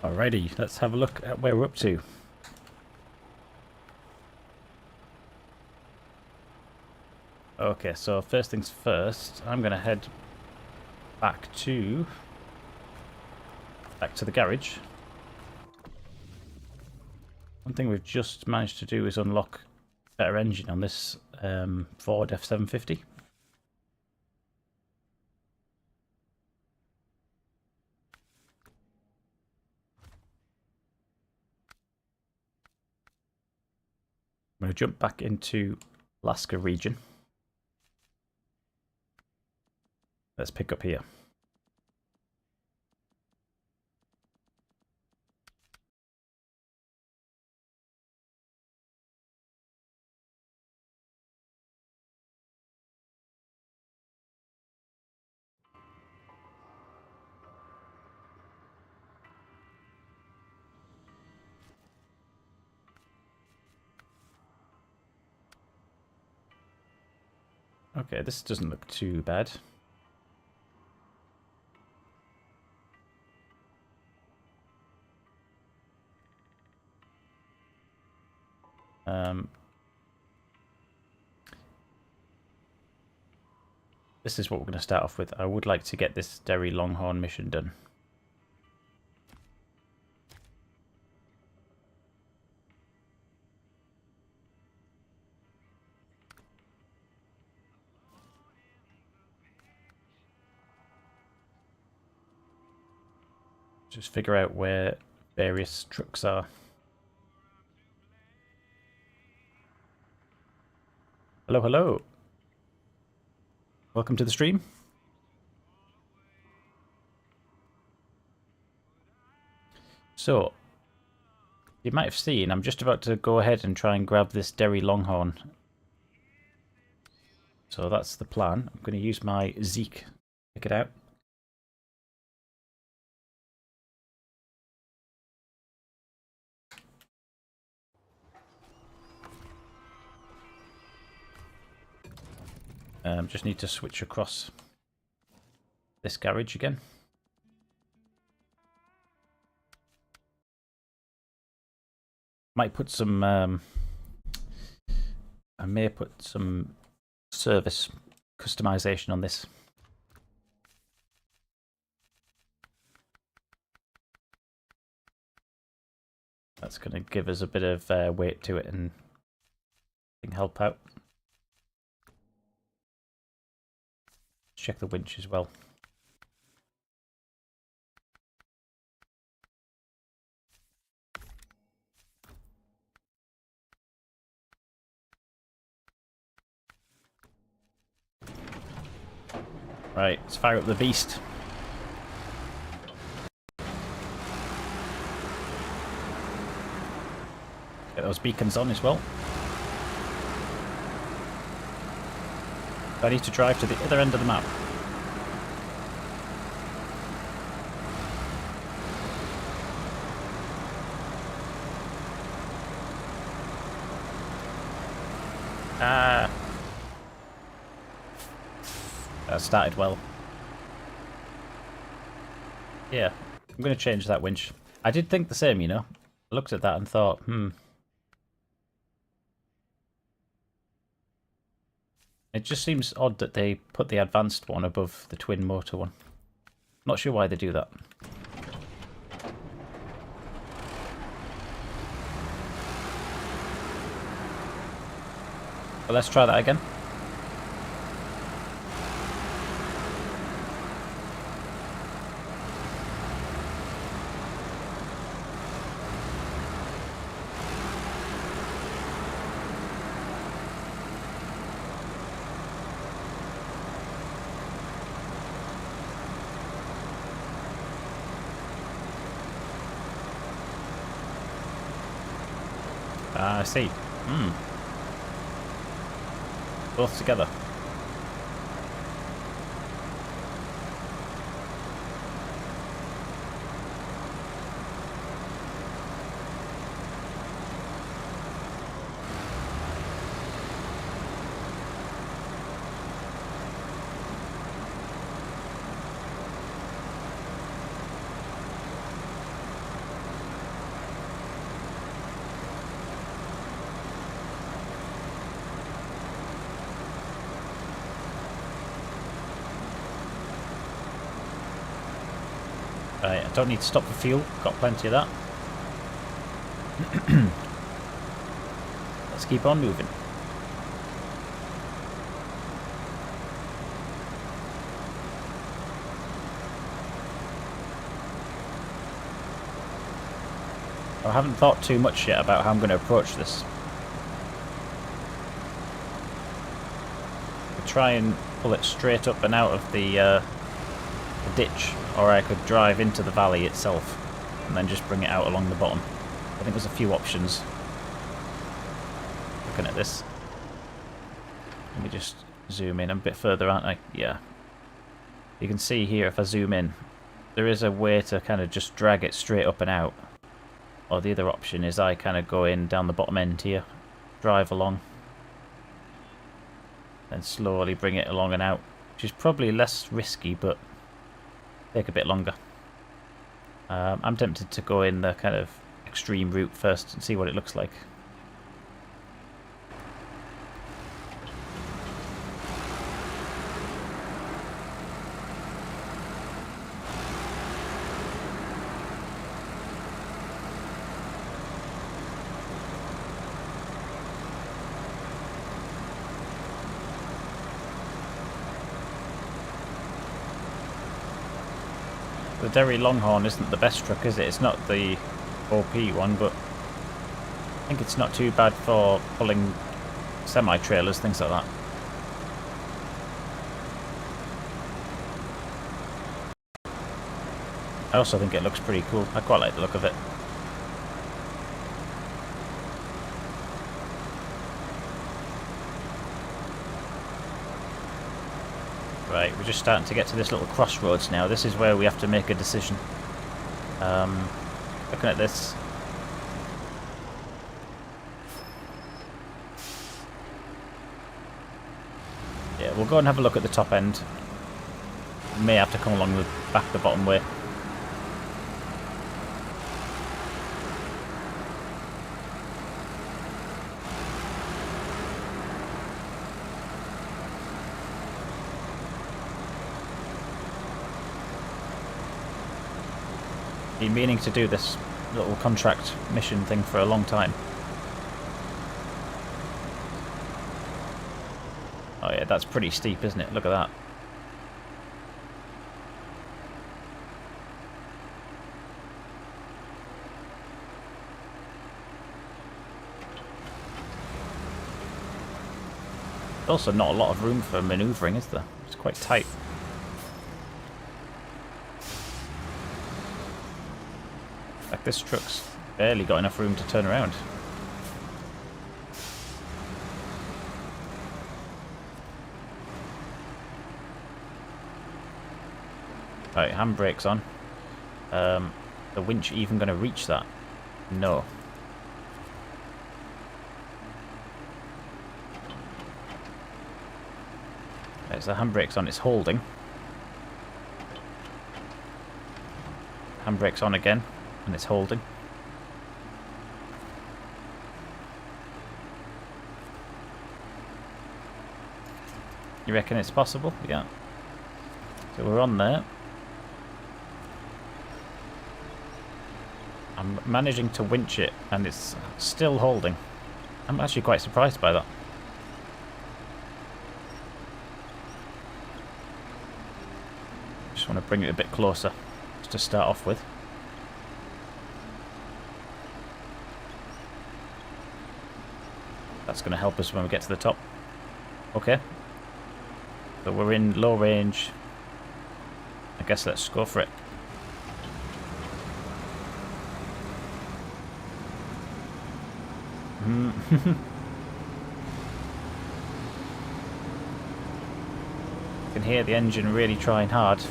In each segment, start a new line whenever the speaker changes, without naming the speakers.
Alrighty, let's have a look at where we're up to. Okay, so first things first, I'm going to head back to the garage. One thing we've just managed to do is unlock a better engine on this Ford F750. I'm going to jump back into Alaska region. Let's pick up here. Okay, this doesn't look too bad. This is what we're going to start off with. I would like to get this Derry Longhorn mission done. Just figure out where various trucks are. Hello, hello. Welcome to the stream. So, you might have seen, I'm just about to go ahead and try and grab this Derry Longhorn. So that's the plan. I'm going to use my Zeke to pick it out. Just need to switch across this garage again. Might put some I may put some service customization on this. That's going to give us a bit of weight to it and help out. Check the winch as well. Right, let's fire up the beast. Get those beacons on as well. I need to drive to the other end of the map. That started well. Yeah, I'm going to change that winch. I did think the same, you know. I looked at that and thought, It just seems odd that they put the advanced one above the twin motor one. Not sure why they do that. But let's try that again. I see. Both together. Right, I don't need to stop for fuel. Got plenty of that. Let's keep on moving. I haven't thought too much yet about how I'm going to approach this. I could try and pull it straight up and out of the ditch, or I could drive into the valley itself and then just bring it out along the bottom. I think there's a few options. Looking at this. Let me just zoom in a bit further, aren't I? Yeah. You can see here if I zoom in, there is a way to kind of just drag it straight up and out. Or the other option is I kind of go in down the bottom end here, drive along, then slowly bring it along and out, which is probably less risky but take a bit longer. I'm tempted to go in the kind of extreme route first and see what it looks like. The Derry Longhorn isn't the best truck, is it? It's not the OP one, but I think it's not too bad for pulling semi-trailers, things like that. I also think it looks pretty cool. I quite like the look of it. Right, we're just starting to get to this little crossroads now. This is where we have to make a decision. Looking at this. Yeah, we'll go and have a look at the top end. We may have to come along the back the bottom way. Been meaning to do this little contract mission thing for a long time. Oh yeah, that's pretty steep, isn't it? Look at that. Also not a lot of room for manoeuvring, is there? It's quite tight. Like this truck's barely got enough room to turn around. Right, handbrakes on. The winch even going to reach that? No. Right, so the handbrakes on, it's holding. Handbrakes on again, and it's holding. You reckon it's possible? Yeah. So we're on there. I'm managing to winch it, and it's still holding. I'm actually quite surprised by that. Just want to bring it a bit closer, just to start off with. That's going to help us when we get to the top. Okay. So we're in low range. I guess let's go for it. You can hear the engine really trying hard.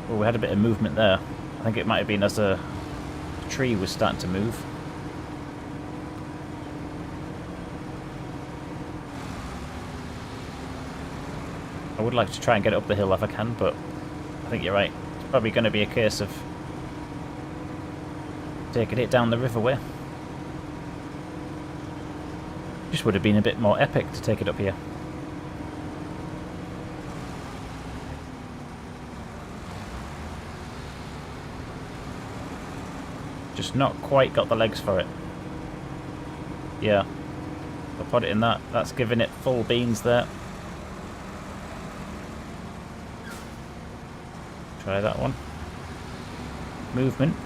Oh, we had a bit of movement there. I think it might have been as a tree was starting to move. I would like to try and get it up the hill if I can, but I think you're right. It's probably going to be a case of taking it down the riverway. Just would have been a bit more epic to take it up here. Just not quite got the legs for it. Yeah. I'll put it in that. That's giving it full beans there. Try that one. Movement.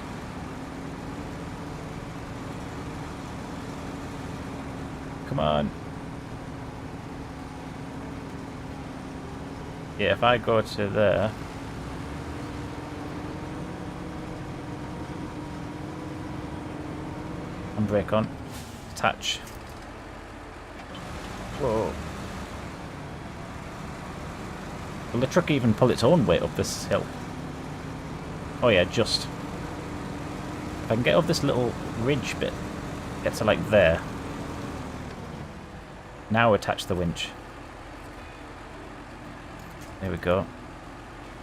Come on. Yeah, if I go to there... and brake on. Attach. Whoa. Will the truck even pull its own weight up this hill? Oh yeah, just. If I can get up this little ridge bit, get to like there. Now attach the winch. There we go.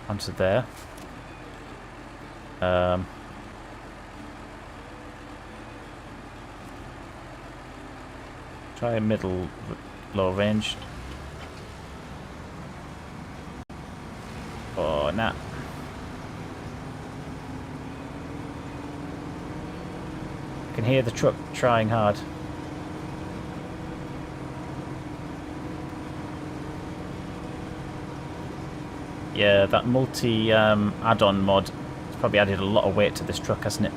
Onto there. Try middle, low range. Oh, nah. I can hear the truck trying hard. Yeah, that multi add-on mod has probably added a lot of weight to this truck, hasn't it?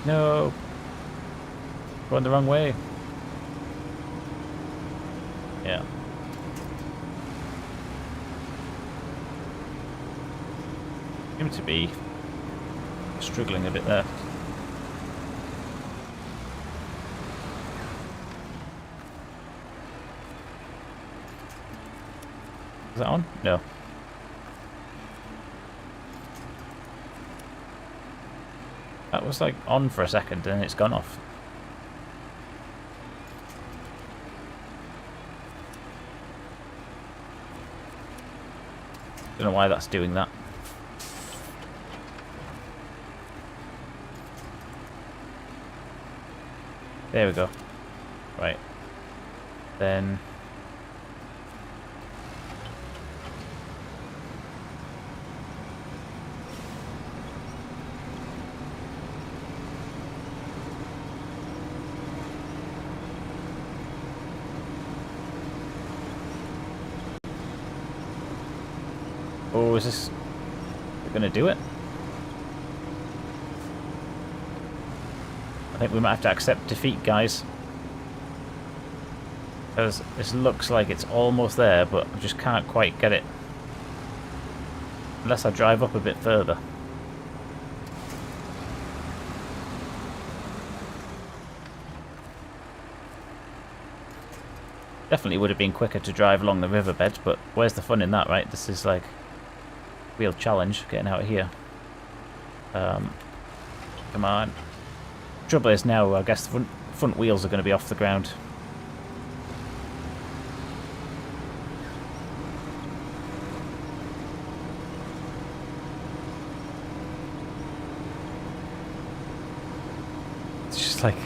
No. Going the wrong way. Yeah. Seem to be struggling a bit there. Is that on? No. That was like on for a second and it's gone off. Don't know why that's doing that. There we go. Right. Then... oh, is this going to do it? I think we might have to accept defeat, guys. Because this looks like it's almost there, but I just can't quite get it. Unless I drive up a bit further. Definitely would have been quicker to drive along the riverbed, but where's the fun in that, right? This is like real challenge getting out of here. Come on. Trouble is now, I guess the front wheels are going to be off the ground. It's just like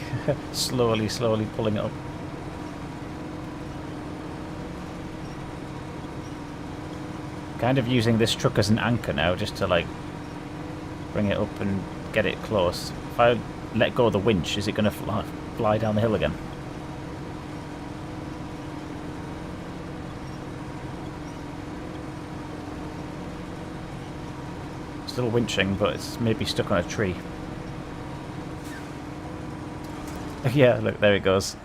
slowly pulling it up. Kind of using this truck as an anchor now, just to like bring it up and get it close. If I let go of the winch, is it going to fly down the hill again? Still winching, but it's maybe stuck on a tree. Yeah, look, there it goes.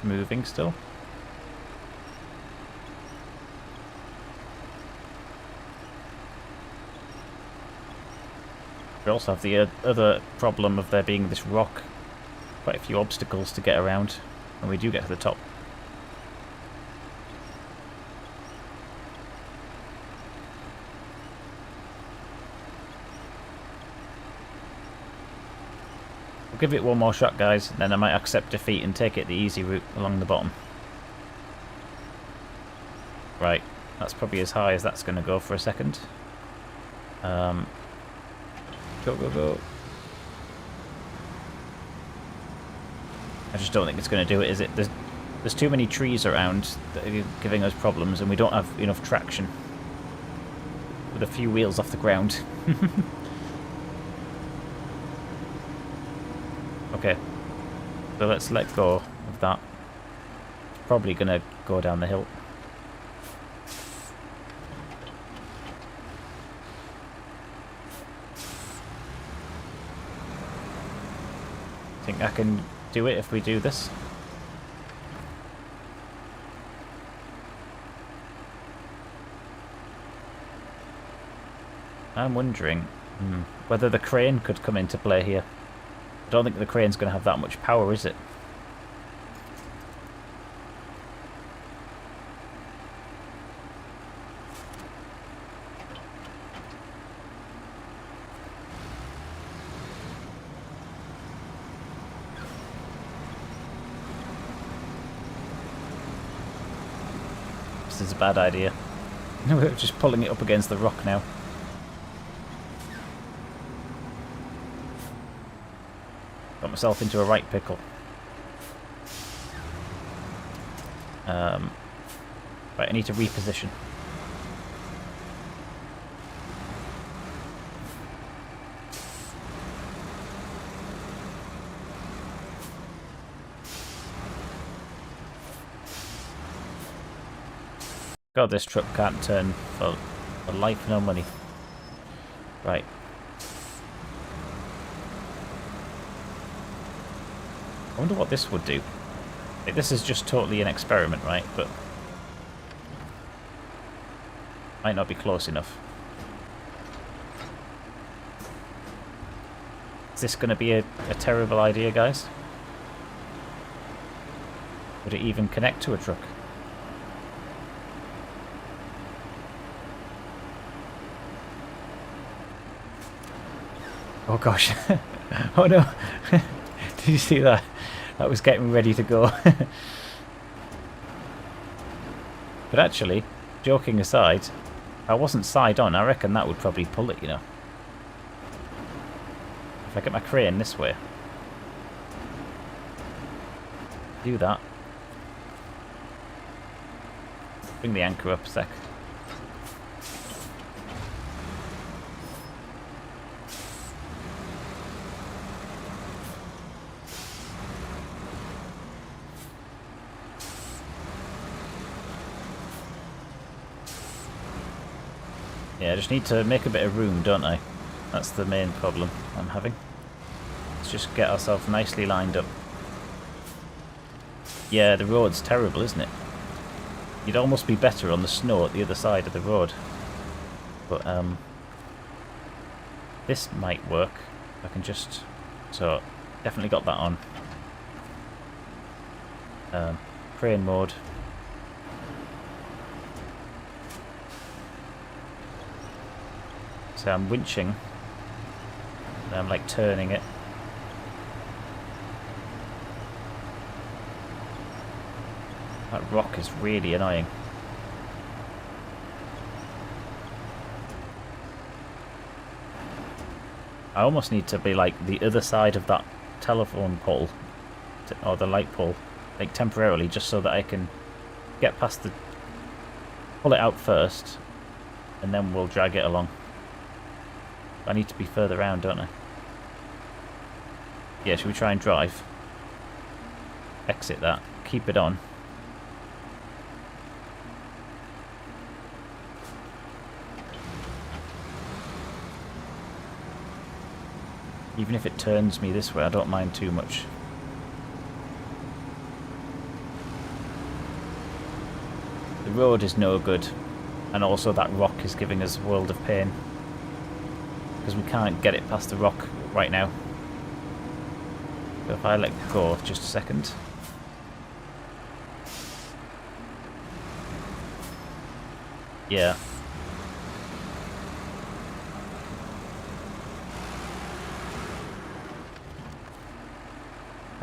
Moving still. We also have the other problem of there being this rock. Quite a few obstacles to get around when we do get to the top. give it one more shot, guys, and then I might accept defeat and take it the easy route along the bottom. Right, that's probably as high as that's going to go for a second. Go, go, go. I just don't think it's going to do it, is it? There's too many trees around that are giving us problems, and we don't have enough traction with a few wheels off the ground. Okay, so let's let go of that. It's probably going to go down the hill. Think I can do it if we do this? I'm wondering whether the crane could come into play here. I don't think the crane's going to have that much power, is it? This is a bad idea. We're just pulling it up against the rock now. Got myself into a right pickle. Right, I need to reposition. God, this truck can't turn for life nor money. Right. I wonder what this would do. This is just totally an experiment, right? But might not be close enough. Is this going to be a terrible idea, guys? Would it even connect to a truck? Oh gosh. Oh no. Did you see that? That was getting ready to go. But actually, joking aside, if I wasn't side on, I reckon that would probably pull it, you know. If I get my crane this way. Do that. Bring the anchor up a sec. Yeah, I just need to make a bit of room, don't I? That's the main problem I'm having. Let's just get ourselves nicely lined up. Yeah, the road's terrible, isn't it? You'd almost be better on the snow at the other side of the road. But, this might work. I can just... So, definitely got that on. Crane mode. So I'm winching, and I'm like turning it. That rock is really annoying. I almost need to be like the other side of that telephone pole, or the light pole, like temporarily, just so that I can get past the... pull it out first, and then we'll drag it along. I need to be further around, don't I? Yeah, should we try and drive? Exit that. Keep it on. Even if it turns me this way, I don't mind too much. The road is no good. And also that rock is giving us a world of pain. Because we can't get it past the rock right now. So if I let go just a second. Yeah.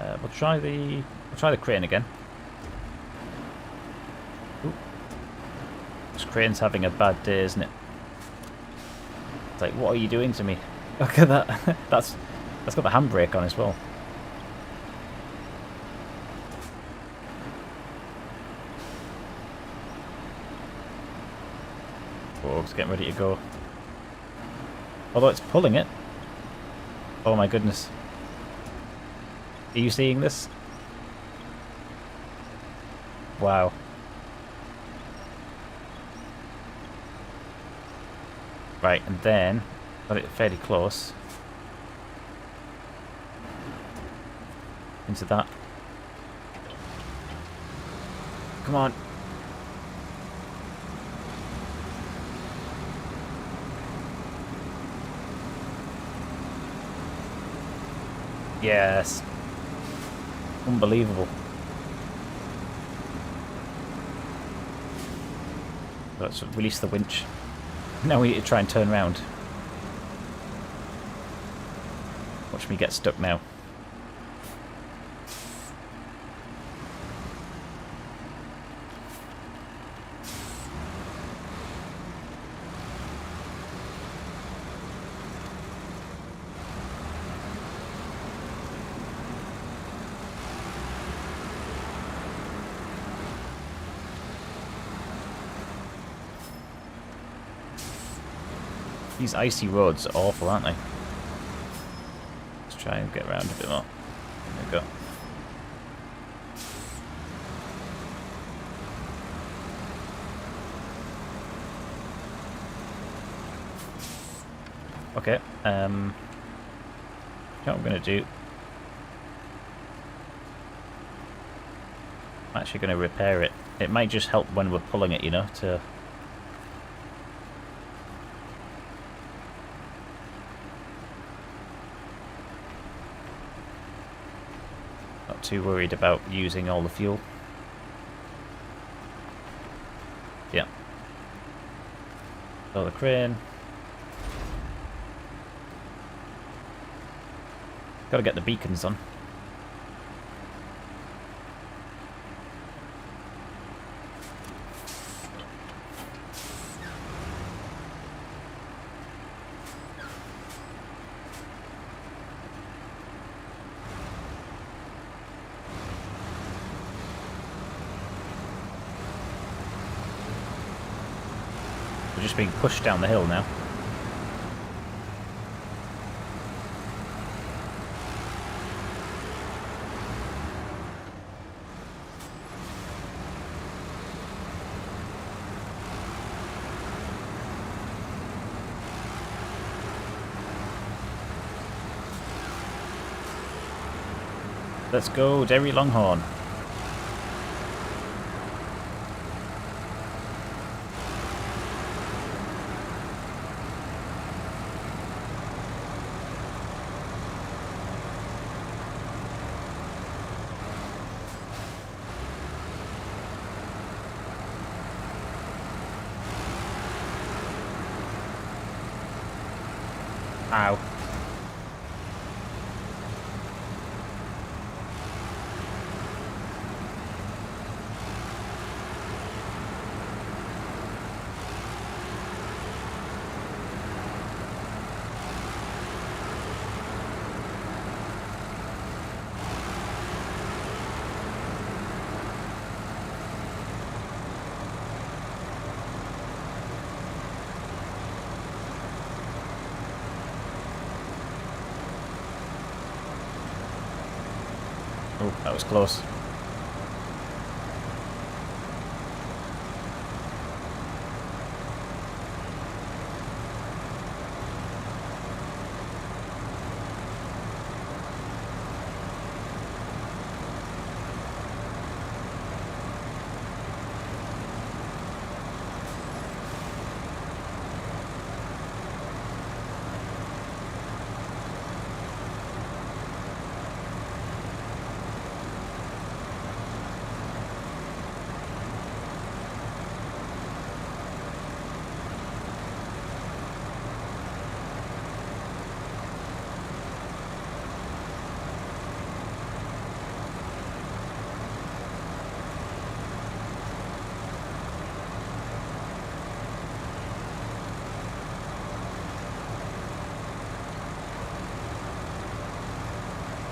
We'll try the crane again. Ooh. This crane's having a bad day, isn't it? It's like, what are you doing to me? Look at that. That's got the handbrake on as well. Oh, it's getting ready to go. Although it's pulling it. Oh my goodness. Are you seeing this? Wow. Right, and then got it fairly close. Into that. Come on. Yes. Unbelievable. Let's release the winch. Now we need to try and turn around. Watch me get stuck now. These icy roads are awful, aren't they? Let's try and get around a bit more. There we go. Okay, you know what I'm going to do? I'm actually going to repair it. It might just help when we're pulling it, you know, to... Not too worried about using all the fuel. Yeah. So the crane. Gotta get the beacons on. We're just being pushed down the hill now. Let's go, Derry Longhorn. Ow. Oh, that was close.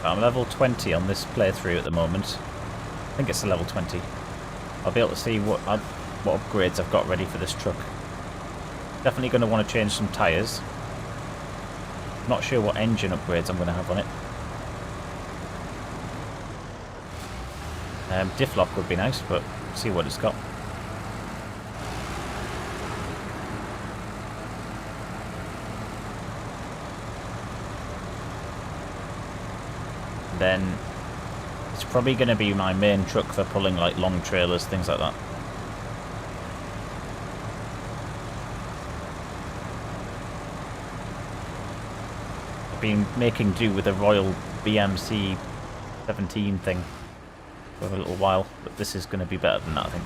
I'm level 20 on this playthrough at the moment. I think it's a level 20. I'll be able to see what upgrades I've got ready for this truck. Definitely going to want to change some tyres. Not sure what engine upgrades I'm going to have on it. Diff lock would be nice, but see what it's got. Then it's probably going to be my main truck for pulling like long trailers, things like that. I've been making do with a Royal BMC 17 thing for a little while, but this is going to be better than that, I think.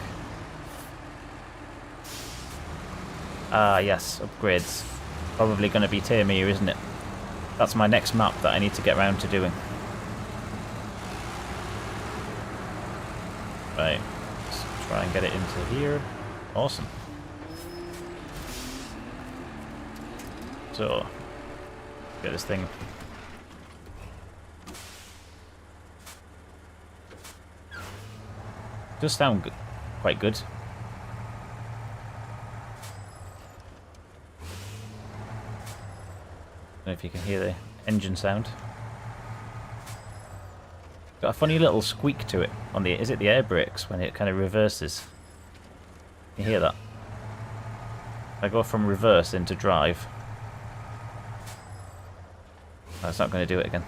Ah, yes, upgrades. Probably going to be Tamir, isn't it? That's my next map that I need to get around to doing. Right, let's try and get it into here. Awesome. So, get this thing. Does sound quite good. Don't know if you can hear the engine sound. Got a funny little squeak to it on the, is it the air brakes when it kind of reverses? You hear that? I go from reverse into drive. Oh, it's not going to do it again.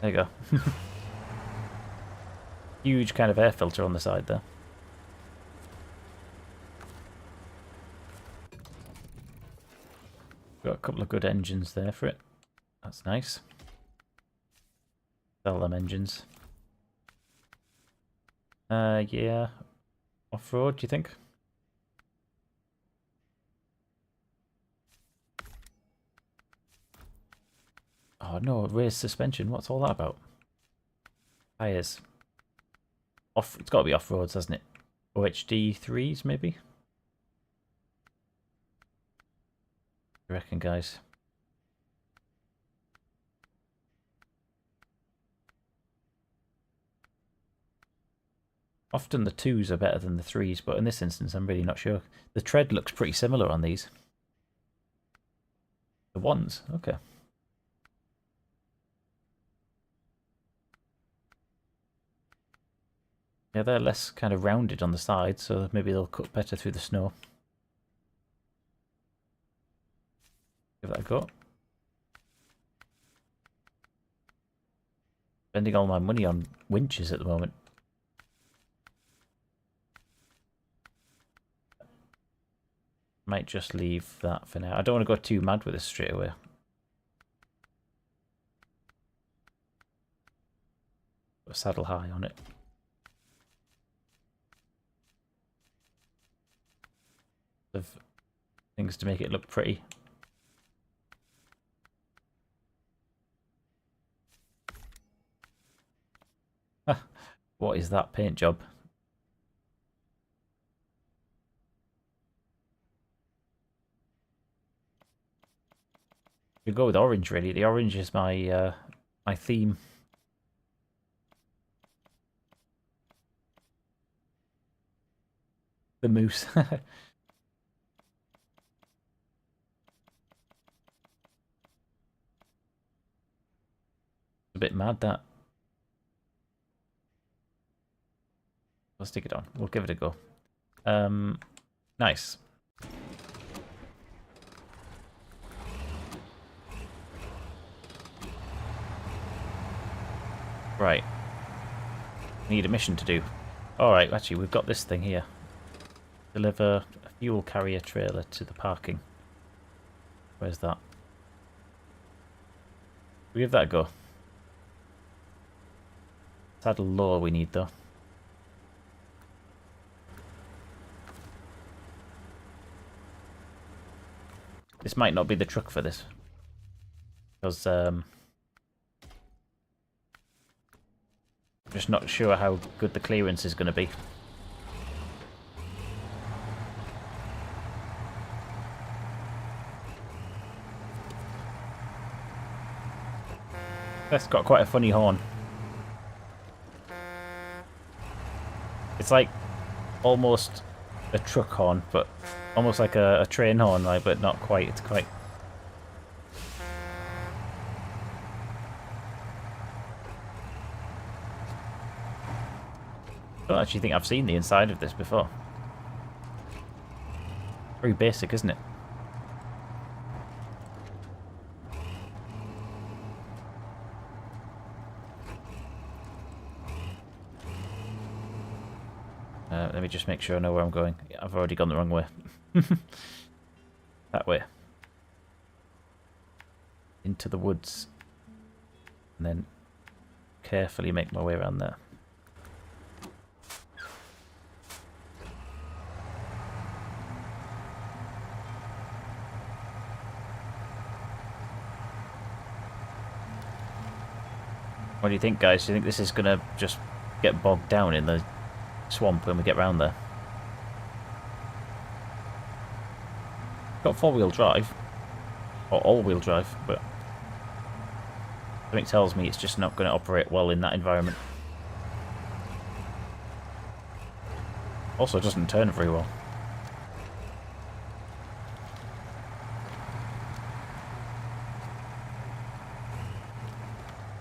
There you go. Huge kind of air filter on the side there. Got a couple of good engines there for it. That's nice. Sell them engines. Yeah. Off-road, do you think? Oh no, raised suspension. What's all that about? Tyres. It's got to be off-roads, hasn't it? OHD 3s, maybe? What do you reckon, guys? Often the 2s are better than the 3s, but in this instance I'm really not sure. The tread looks pretty similar on these. The 1s? Okay. Yeah, they're less kind of rounded on the side, so maybe they'll cut better through the snow. Give that a go. Spending all my money on winches at the moment. Might just leave that for now. I don't want to go too mad with this straight away. Put a saddle high on it. Of things to make it look pretty. What is that paint job? You go with orange, really. The orange is my my theme. The moose. A bit mad, that. We'll stick it on. We'll give it a go. Nice. Right. Need a mission to do. Alright, actually, we've got this thing here. Deliver a fuel carrier trailer to the parking. Where's that? We'll give that a go. Saddle lower we need, though. This might not be the truck for this. Because, I'm just not sure how good the clearance is going to be. That's got quite a funny horn. It's like almost a truck horn, but almost like a train horn, like, but not quite. It's quite... I don't actually think I've seen the inside of this before. Very basic, isn't it? Let me just make sure I know where I'm going. I've already gone the wrong way. That way. Into the woods. And then carefully make my way around there. What do you think, guys? Do you think this is going to just get bogged down in the swamp when we get round there? Got four-wheel drive. Or all-wheel drive, but something tells me it's just not going to operate well in that environment. Also, it doesn't turn very well.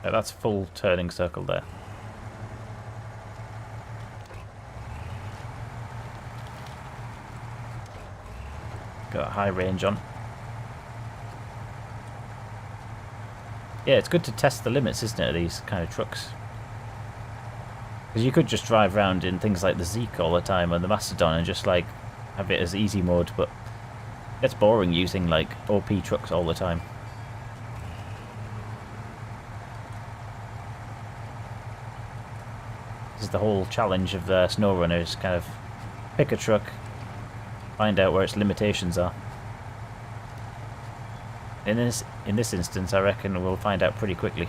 Yeah, that's full turning circle there. Got a high range on. Yeah, it's good to test the limits, isn't it, of these kind of trucks? Because you could just drive around in things like the Zeke all the time, or the Mastodon, and just, like, have it as easy mode, but it's boring using, like, OP trucks all the time. This is the whole challenge of the Snowrunner, is kind of pick a truck, find out where its limitations are. In this instance, I reckon we'll find out pretty quickly.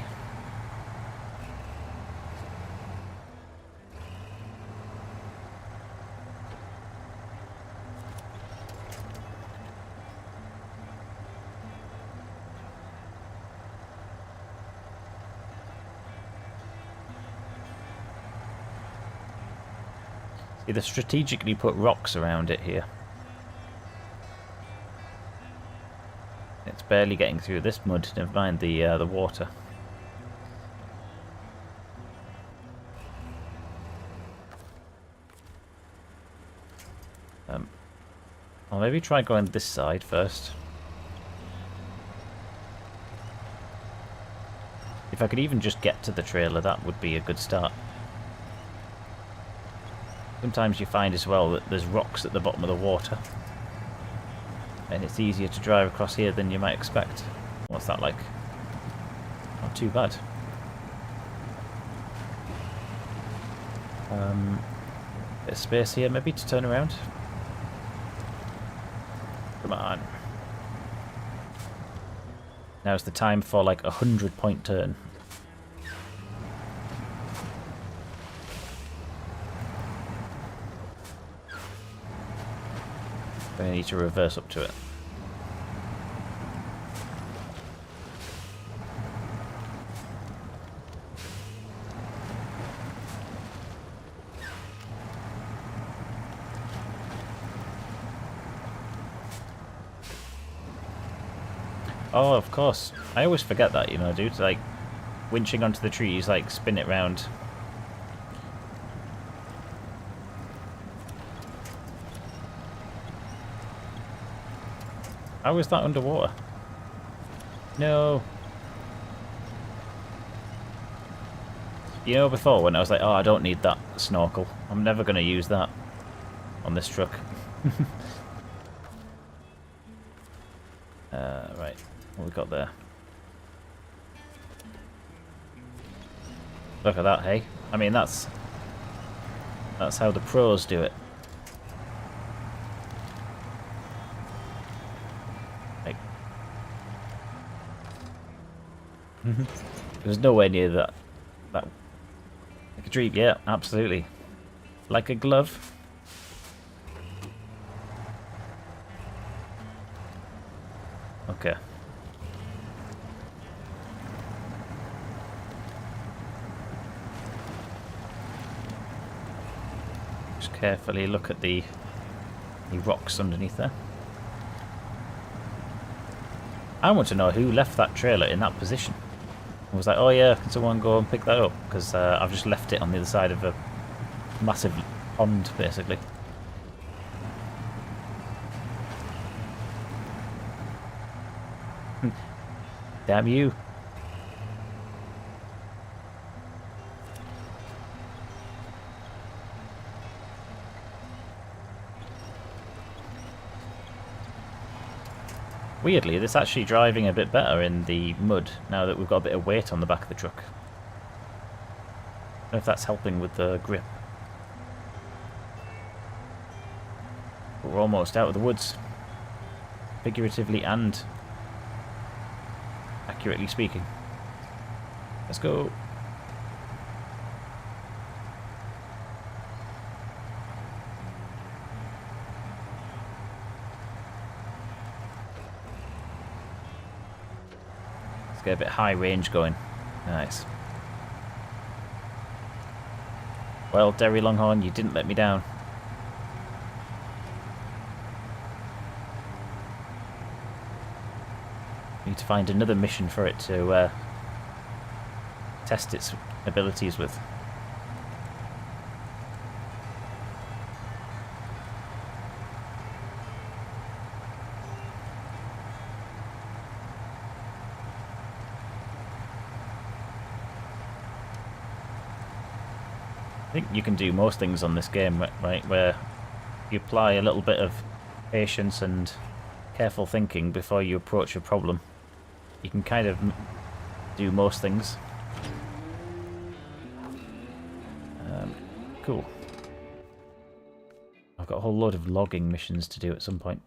See, they strategically put rocks around it here. It's barely getting through this mud, never mind the water. I'll maybe try going this side first. If I could even just get to the trailer, that would be a good start. Sometimes you find as well that there's rocks at the bottom of the water. And it's easier to drive across here than you might expect. What's that like? Not too bad. Bit of space here maybe to turn around. Come on. Now's the time for like 100-point turn. I need to reverse up to it. Oh, of course. I always forget that, you know, dude. Like, winching onto the trees, like, spin it round. How is that underwater? No. You know, before when I was like, oh, I don't need that snorkel. I'm never going to use that on this truck. Right. What we got there? Look at that, hey? I mean, that's how the pros do it. Like, there's nowhere near that. Like a dream, yeah, absolutely. Like a glove. Okay. carefully look at the rocks underneath there. I want to know who left that trailer in that position. I was like, oh yeah, can someone go and pick that up? Because I've just left it on the other side of a massive pond, basically. Damn you. Weirdly, this actually driving a bit better in the mud now that we've got a bit of weight on the back of the truck. I don't know if that's helping with the grip. But we're almost out of the woods. Figuratively and accurately speaking. Let's go. Let's get a bit high range going. Nice. Well, Derry Longhorn, you didn't let me down. Need to find another mission for it to test its abilities with. I think you can do most things on this game, right, where you apply a little bit of patience and careful thinking before you approach a problem. You can kind of do most things. Cool. I've got a whole load of logging missions to do at some point.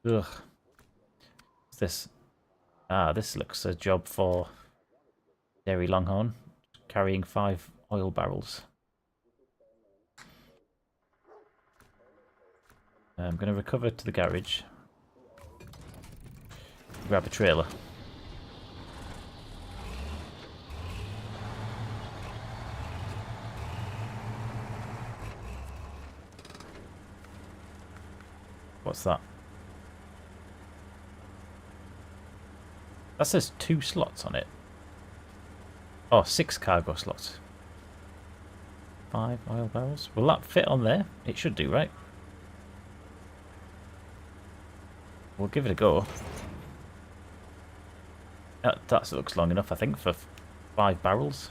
Ugh. What's this? Ah, this looks a job for Derry Longhorn, carrying 5 oil barrels. I'm going to recover to the garage. Grab a trailer. What's that? That says 2 slots on it. Oh, 6 cargo slots. 5 oil barrels. Will that fit on there? It should do, right? We'll give it a go. That looks long enough, I think, for 5 barrels.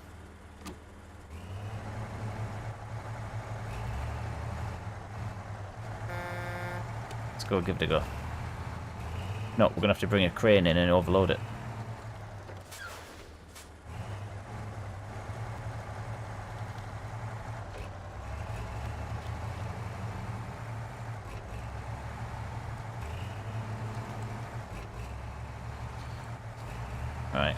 Let's go give it a go. No, we're going to have to bring a crane in and overload it. Right.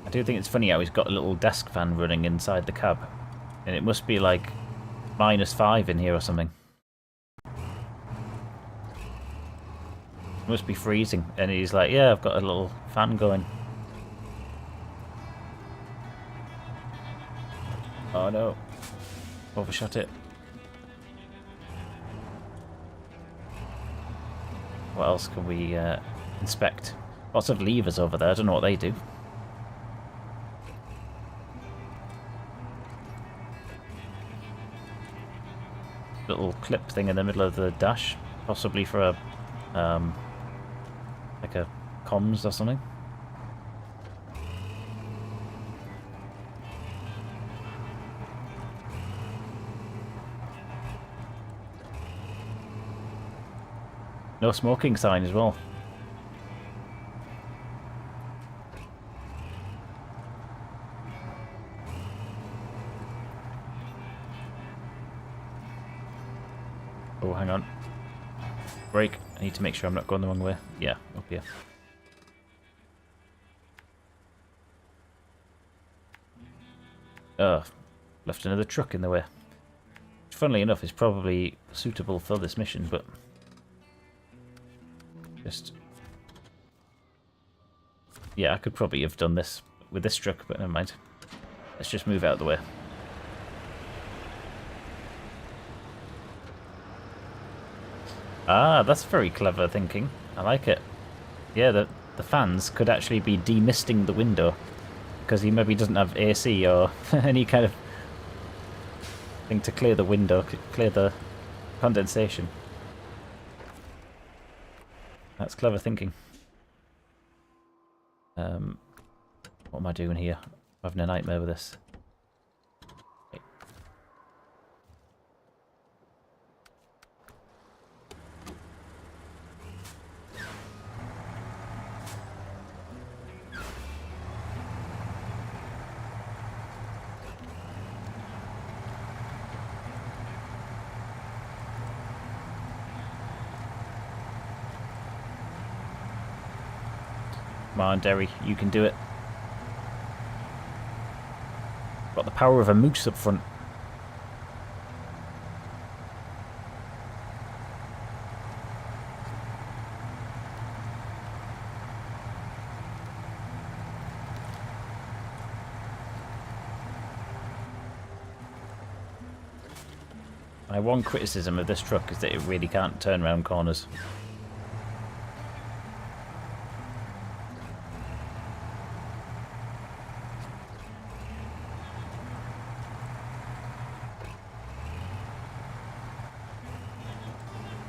I do think it's funny how he's got a little desk fan running inside the cab. And it must be like -5 in here or something. It must be freezing. And he's like, yeah, I've got a little fan going. Oh no. Overshot it. What else can we inspect? Lots of levers over there. I don't know what they do. Little clip thing in the middle of the dash, possibly for a like a comms or something. No smoking sign as well. Oh, hang on. Brake. I need to make sure I'm not going the wrong way. Yeah, up here. Left another truck in the way. Which, funnily enough, is probably suitable for this mission, but just... yeah, I could probably have done this with this truck, but never mind. Let's just move out of the way. Ah, that's very clever thinking. I like it. Yeah, the fans could actually be demisting the window because he maybe doesn't have AC or any kind of thing to clear the window, clear the condensation. That's clever thinking. What am I doing here? I'm having a nightmare with this. Come on, Derry, you can do it. Got the power of a moose up front. My one criticism of this truck is that it really can't turn around corners.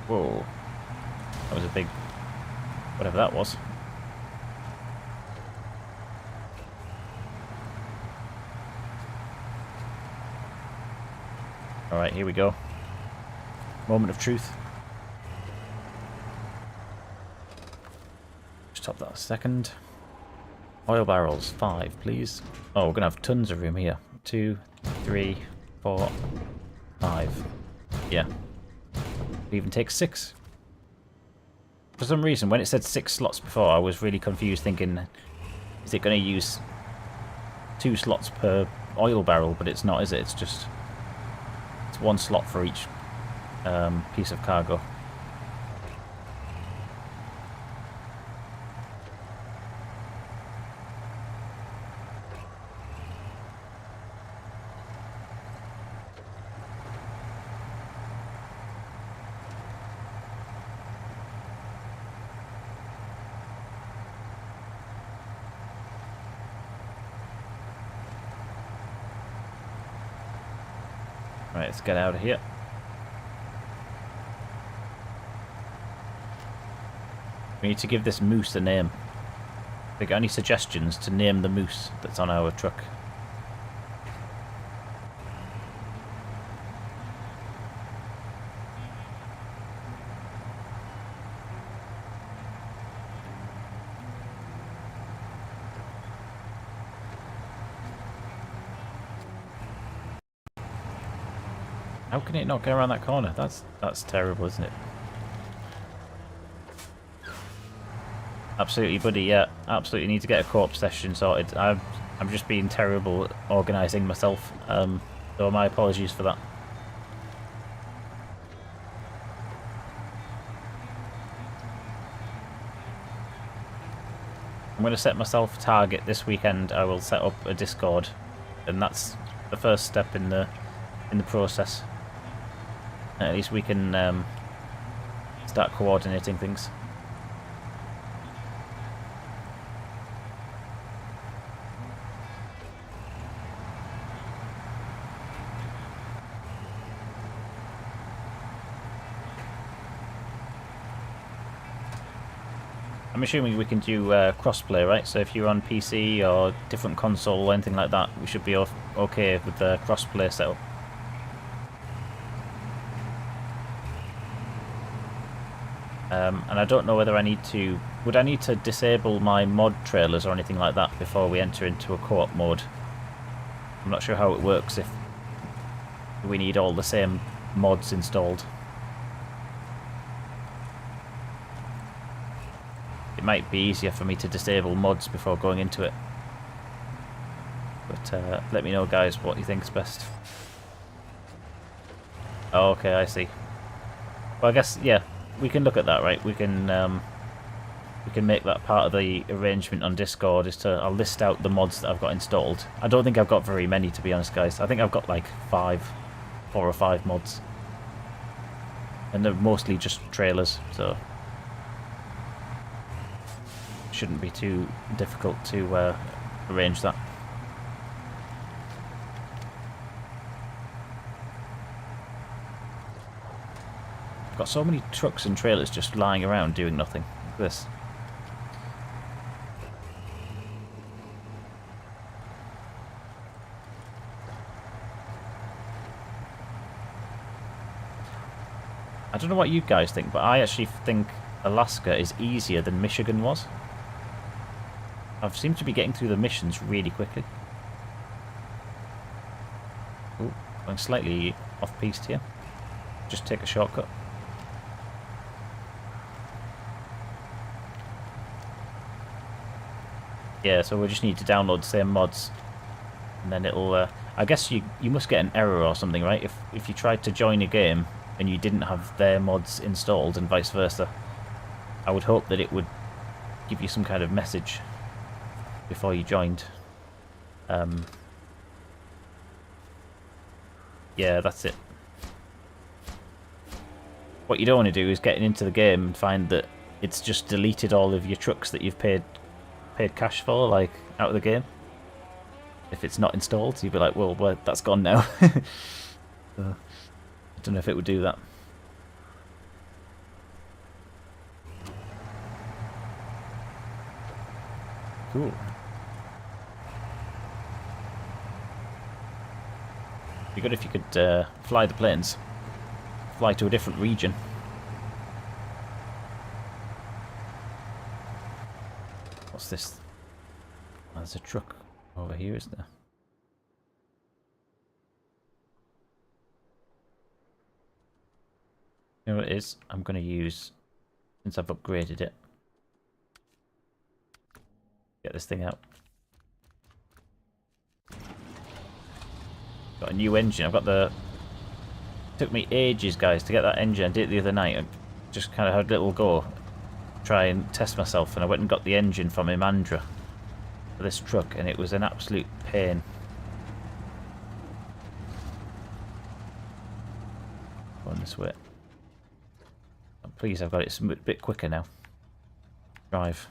Whoa. That was a big... whatever that was. Alright, here we go. Moment of truth. Just top that a second. Oil barrels, 5, please. Oh, we're going to have tons of room here. 2, 3, 4, 5. Yeah. It even takes 6. For some reason, when it said 6 slots before, I was really confused thinking, is it going to use 2 slots per oil barrel? But it's not, is it? It's just... it's 1 slot for each piece of cargo. Right, let's get out of here. We need to give this moose a name. Have you got any suggestions to name the moose that's on our truck? How can it not get around that corner? That's terrible, isn't it? Absolutely, buddy. Yeah, absolutely need to get a corpse session sorted. I'm just being terrible at organising myself. So my apologies for that. I'm going to set myself a target this weekend. I will set up a Discord, and that's the first step in the process. At least we can start coordinating things. I'm assuming we can do crossplay, right? So if you're on PC or different console or anything like that, we should be okay with the crossplay setup. And I don't know whether I need to... would I need to disable my mod trailers or anything like that before we enter into a co-op mode? I'm not sure how it works if we need all the same mods installed. It might be easier for me to disable mods before going into it. But let me know, guys, what you think is best. Oh, okay, I see. Well, I guess, yeah, we can look at that, right? We can we can make that part of the arrangement on Discord, is to I'll list out the mods that I've got installed. I don't think I've got very many, to be honest, guys. I think I've got like 4 or 5 mods. And they're mostly just trailers, so it shouldn't be too difficult to arrange that. I've got so many trucks and trailers just lying around doing nothing. Look at this. I don't know what you guys think, but I actually think Alaska is easier than Michigan was. I seem to be getting through the missions really quickly. Ooh, going slightly off-piste here. Just take a shortcut. Yeah, so we just need to download the same mods, and then it'll. I guess you must get an error or something, right? If you tried to join a game and you didn't have their mods installed, and vice versa, I would hope that it would give you some kind of message before you joined. Yeah, that's it. What you don't want to do is get into the game and find that it's just deleted all of your trucks that you've paid cash for, like, out of the game. If it's not installed, you'd be like, well, that's gone now. I don't know if it would do that. Cool. It'd be good if you could fly the planes. Fly to a different region. What's this? Oh, there's a truck over here, isn't there? You know what it is? I'm going to use, since I've upgraded it, get this thing out. Got a new engine. I've got the... It took me ages, guys, to get that engine. I did it the other night. I just kind of had a little go. Try and test myself, and I went and got the engine from Imandra for this truck, and it was an absolute pain. Going this way. I'm pleased I've got it a bit quicker now. Drive.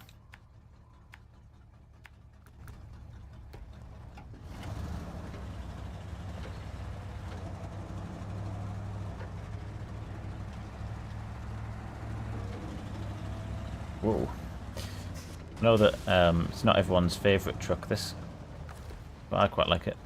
Whoa. I know that it's not everyone's favourite truck, this, but I quite like it.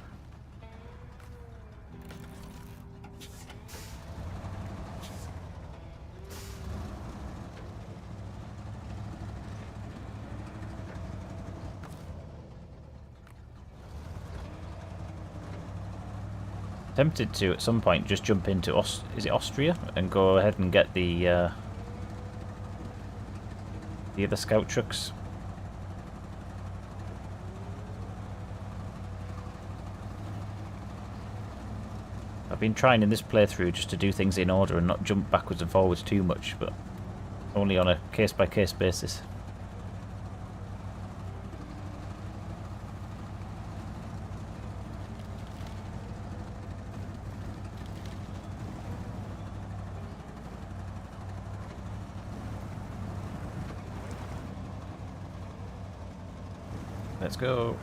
Tempted to, at some point, just jump into is it Austria and go ahead and get the other scout trucks. I've been trying in this playthrough just to do things in order and not jump backwards and forwards too much, but only on a case-by-case basis. Let's go.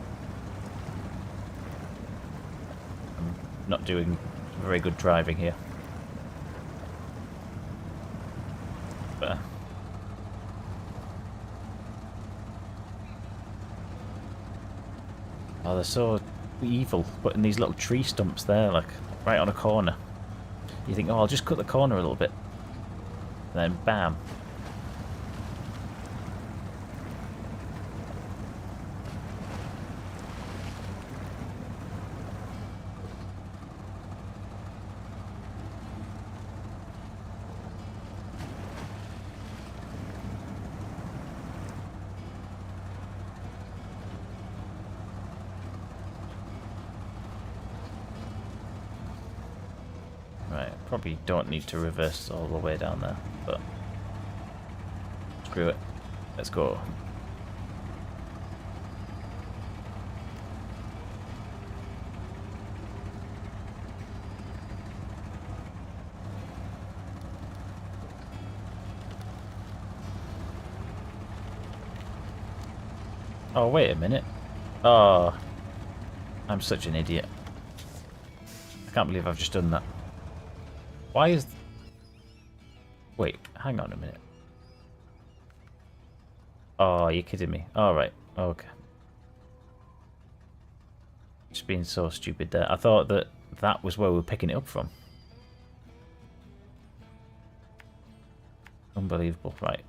I'm not doing very good driving here. But oh, they're so evil, putting these little tree stumps there, like right on a corner. You think, oh, I'll just cut the corner a little bit, and then bam. Probably don't need to reverse all the way down there, but screw it. Let's go. Oh, wait a minute. Oh, I'm such an idiot. I can't believe I've just done that. Why is... Wait, hang on a minute. Oh, you're kidding me. Alright, okay. Just being so stupid there. I thought that that was where we were picking it up from. Unbelievable, right.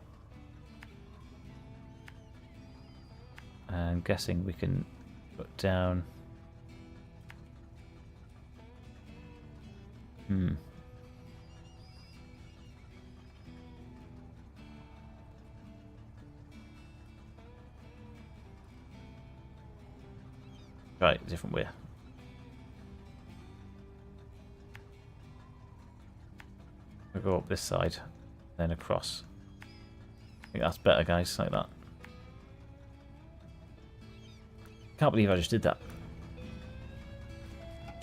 I'm guessing we can put down... Right, different way. We'll go up this side, then across. I think that's better, guys, like that. Can't believe I just did that.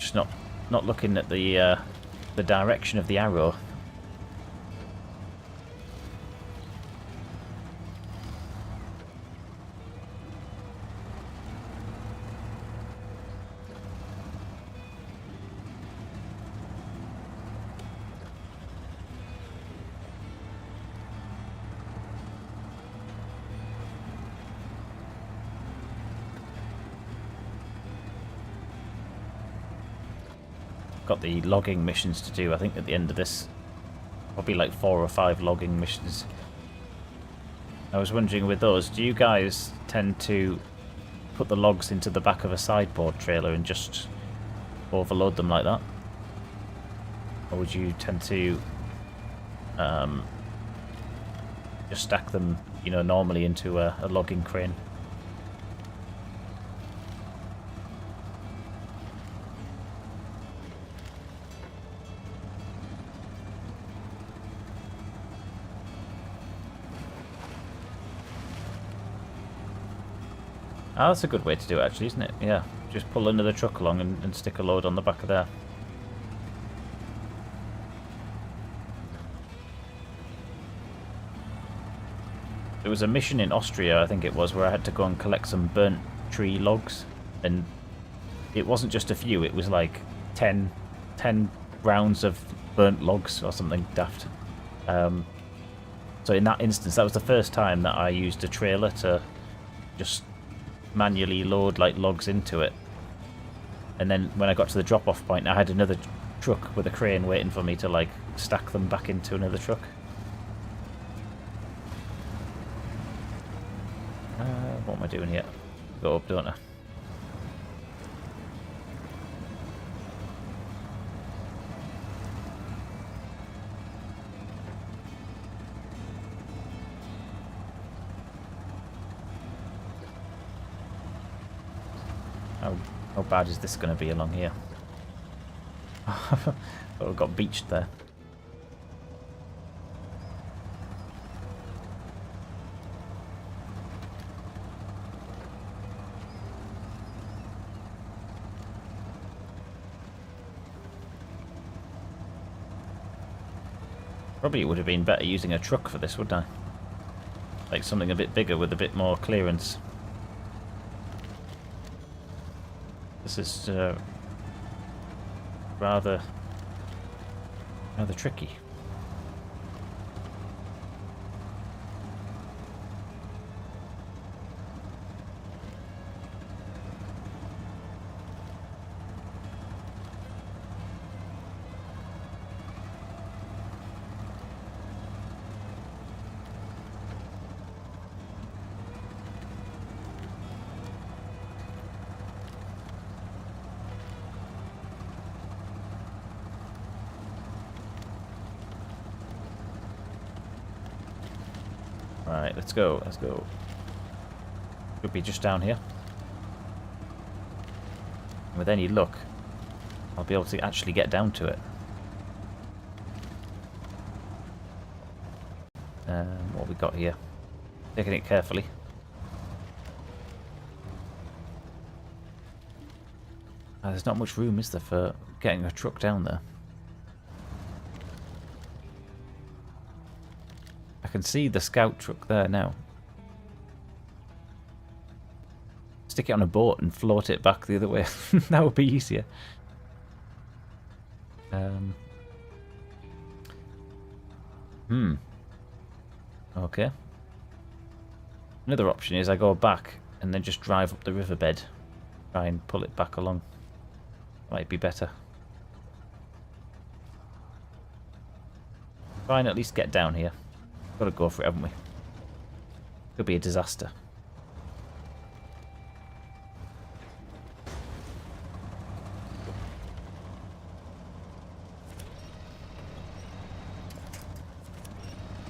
Just not looking at the direction of the arrow. Got the logging missions to do, I think, at the end of this. Probably like 4 or 5 logging missions. I was wondering with those, do you guys tend to put the logs into the back of a sideboard trailer and just overload them like that? Or would you tend to just stack them, you know, normally into a logging crane? Oh, that's a good way to do it, actually, isn't it? Yeah, just pull another truck along and stick a load on the back of there. There was a mission in Austria, I think it was, where I had to go and collect some burnt tree logs. And it wasn't just a few, it was like 10 rounds of burnt logs or something daft. So in that instance, that was the first time that I used a trailer to just manually load like logs into it. And then when I got to the drop-off point, I had another truck with a crane waiting for me to like stack them back into another truck. What am I doing here? Go up, don't I? How bad is this going to be along here? Oh, we got beached there. Probably it would have been better using a truck for this, wouldn't I? Like something a bit bigger with a bit more clearance. This is rather tricky. Right, let's go, let's go. Could be just down here. With any luck, I'll be able to actually get down to it. What have we got here? Taking it carefully. There's not much room, is there, for getting a truck down there? I can see the scout truck there now. Stick it on a boat and float it back the other way. That would be easier. Okay. Another option is I go back and then just drive up the riverbed. Try and pull it back along. Might be better. Try and at least get down here. Gotta go for it, haven't we? Could be a disaster.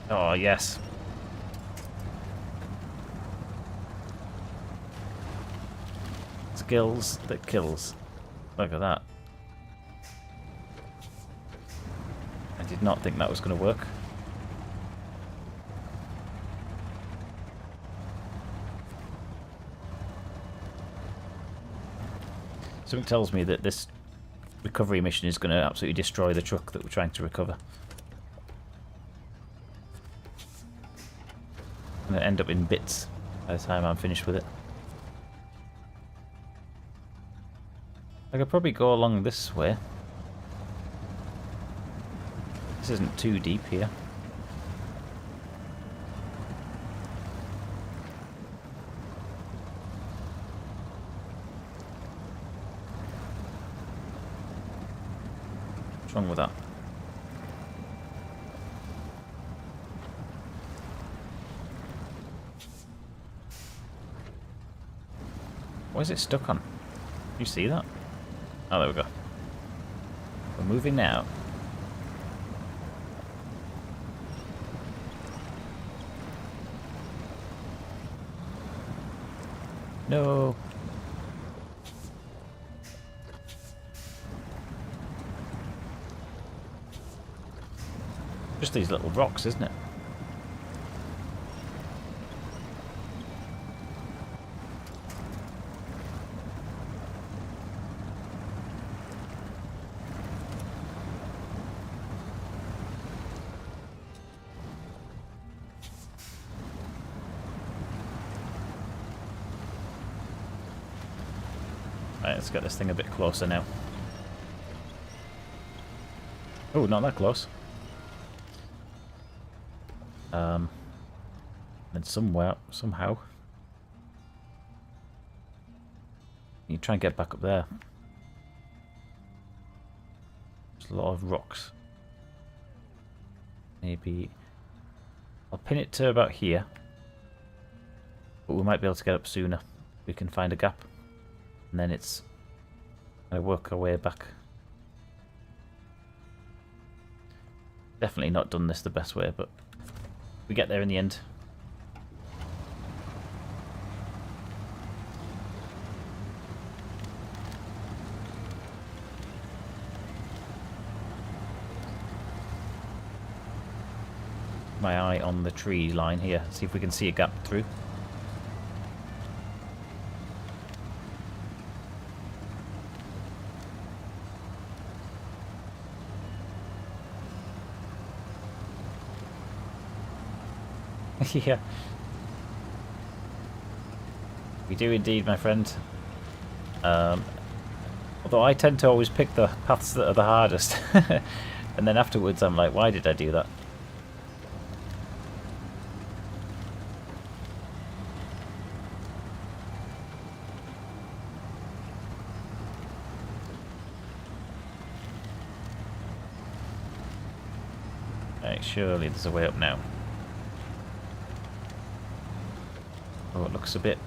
Oh, yes. Skills that kills. Look at that. I did not think that was going to work. Something tells me that this recovery mission is going to absolutely destroy the truck that we're trying to recover. I'm going to end up in bits by the time I'm finished with it. I could probably go along this way. This isn't too deep here. What's wrong with that? What is it stuck on? You see that? Oh, there we go. We're moving now. No. Just these little rocks, isn't it? Right, let's get this thing a bit closer now. Oh, not that close. And somehow, you try and get back up there. There's a lot of rocks. Maybe I'll pin it to about here, but we might be able to get up sooner. We can find a gap. And then it's I work our way back. Definitely not done this the best way, but we get there in the end. My eye on the tree line here. See if we can see a gap through. Yeah. We do indeed, my friend. Although I tend to always pick the paths that are the hardest. And then afterwards I'm like, why did I do that? Right, surely there's a way up now. Oh, it looks a bit...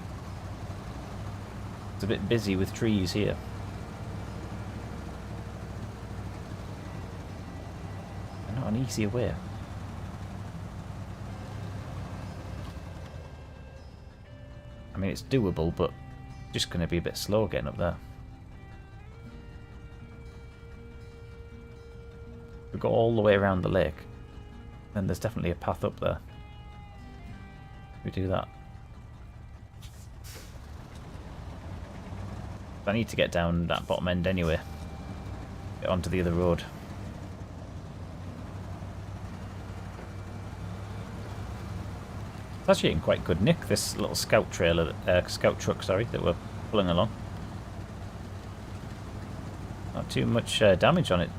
It's a bit busy with trees here. Not an easier way. I mean, it's doable, but just going to be a bit slow getting up there. We go all the way around the lake, then there's definitely a path up there. We do that. I need to get down that bottom end anyway. Get onto the other road. It's actually in quite good nick, this little scout trailer, scout truck, sorry, that we're pulling along. Not too much damage on it.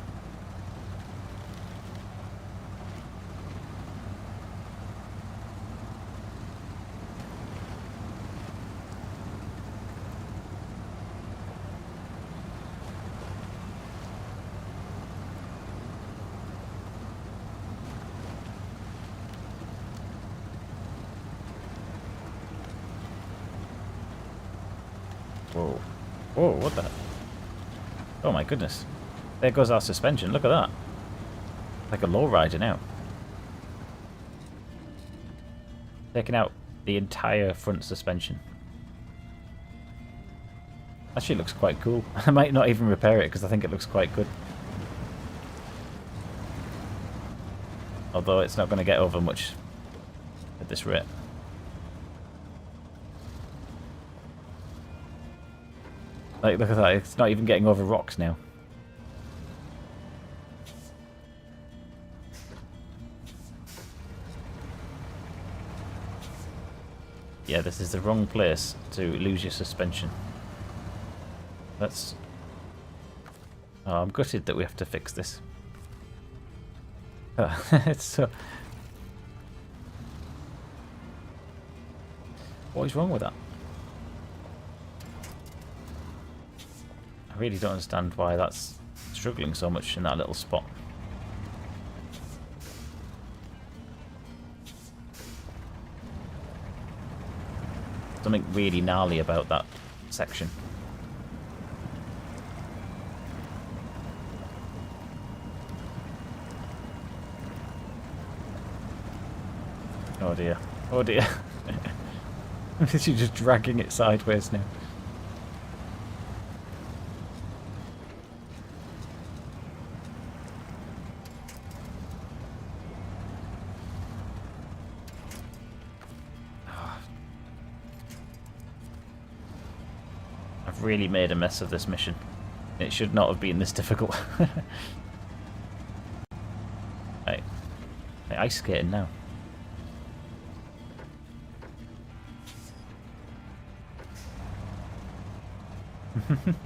Whoa. Whoa, what the? Oh my goodness. There goes our suspension, look at that. Like a lowrider now. Taking out the entire front suspension. Actually looks quite cool. I might not even repair it because I think it looks quite good. Although it's not going to get over much at this rate. Like, look at that, it's not even getting over rocks now. Yeah, this is the wrong place to lose your suspension. That's... Oh, I'm gutted that we have to fix this. Oh, it's so... What is wrong with that? I really don't understand why that's struggling so much in that little spot. Something really gnarly about that section. Oh dear. Oh dear. She's just dragging it sideways now. I've really made a mess of this mission. It should not have been this difficult. Hey, ice skating now.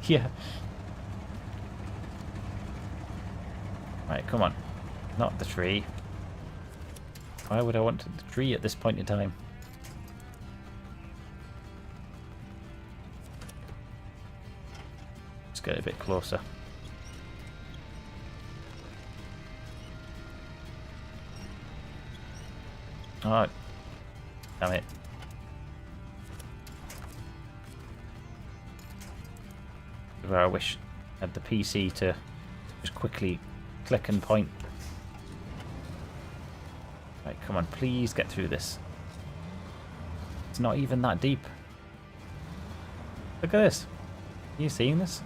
Yeah. Right, come on. Not the tree. Why would I want the tree at this point in time? Let's get a bit closer. Oh, damn it. Where I wish I had the PC to just quickly click and point. Right, come on, please get through this. It's not even that deep. Look at this. Are you seeing this?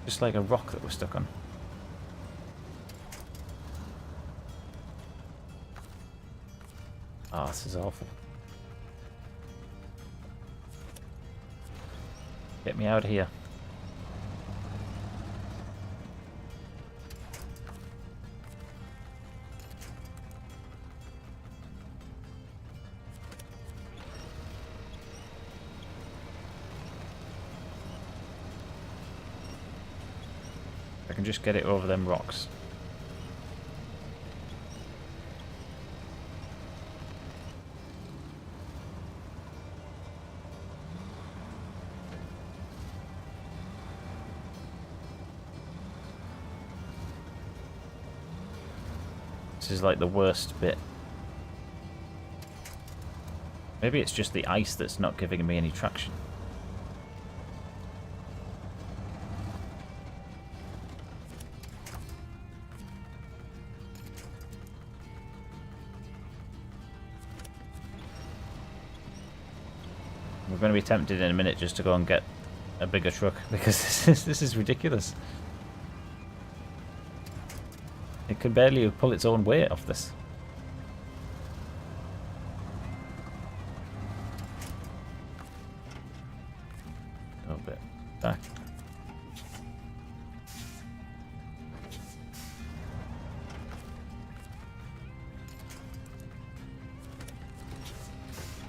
Just like a rock that we're stuck on. Oh, this is awful. Get me out of here. I can just get it over them rocks. This is like the worst bit. Maybe it's just the ice that's not giving me any traction. We're going to be tempted in a minute just to go and get a bigger truck because this is ridiculous. It can barely pull its own weight off this.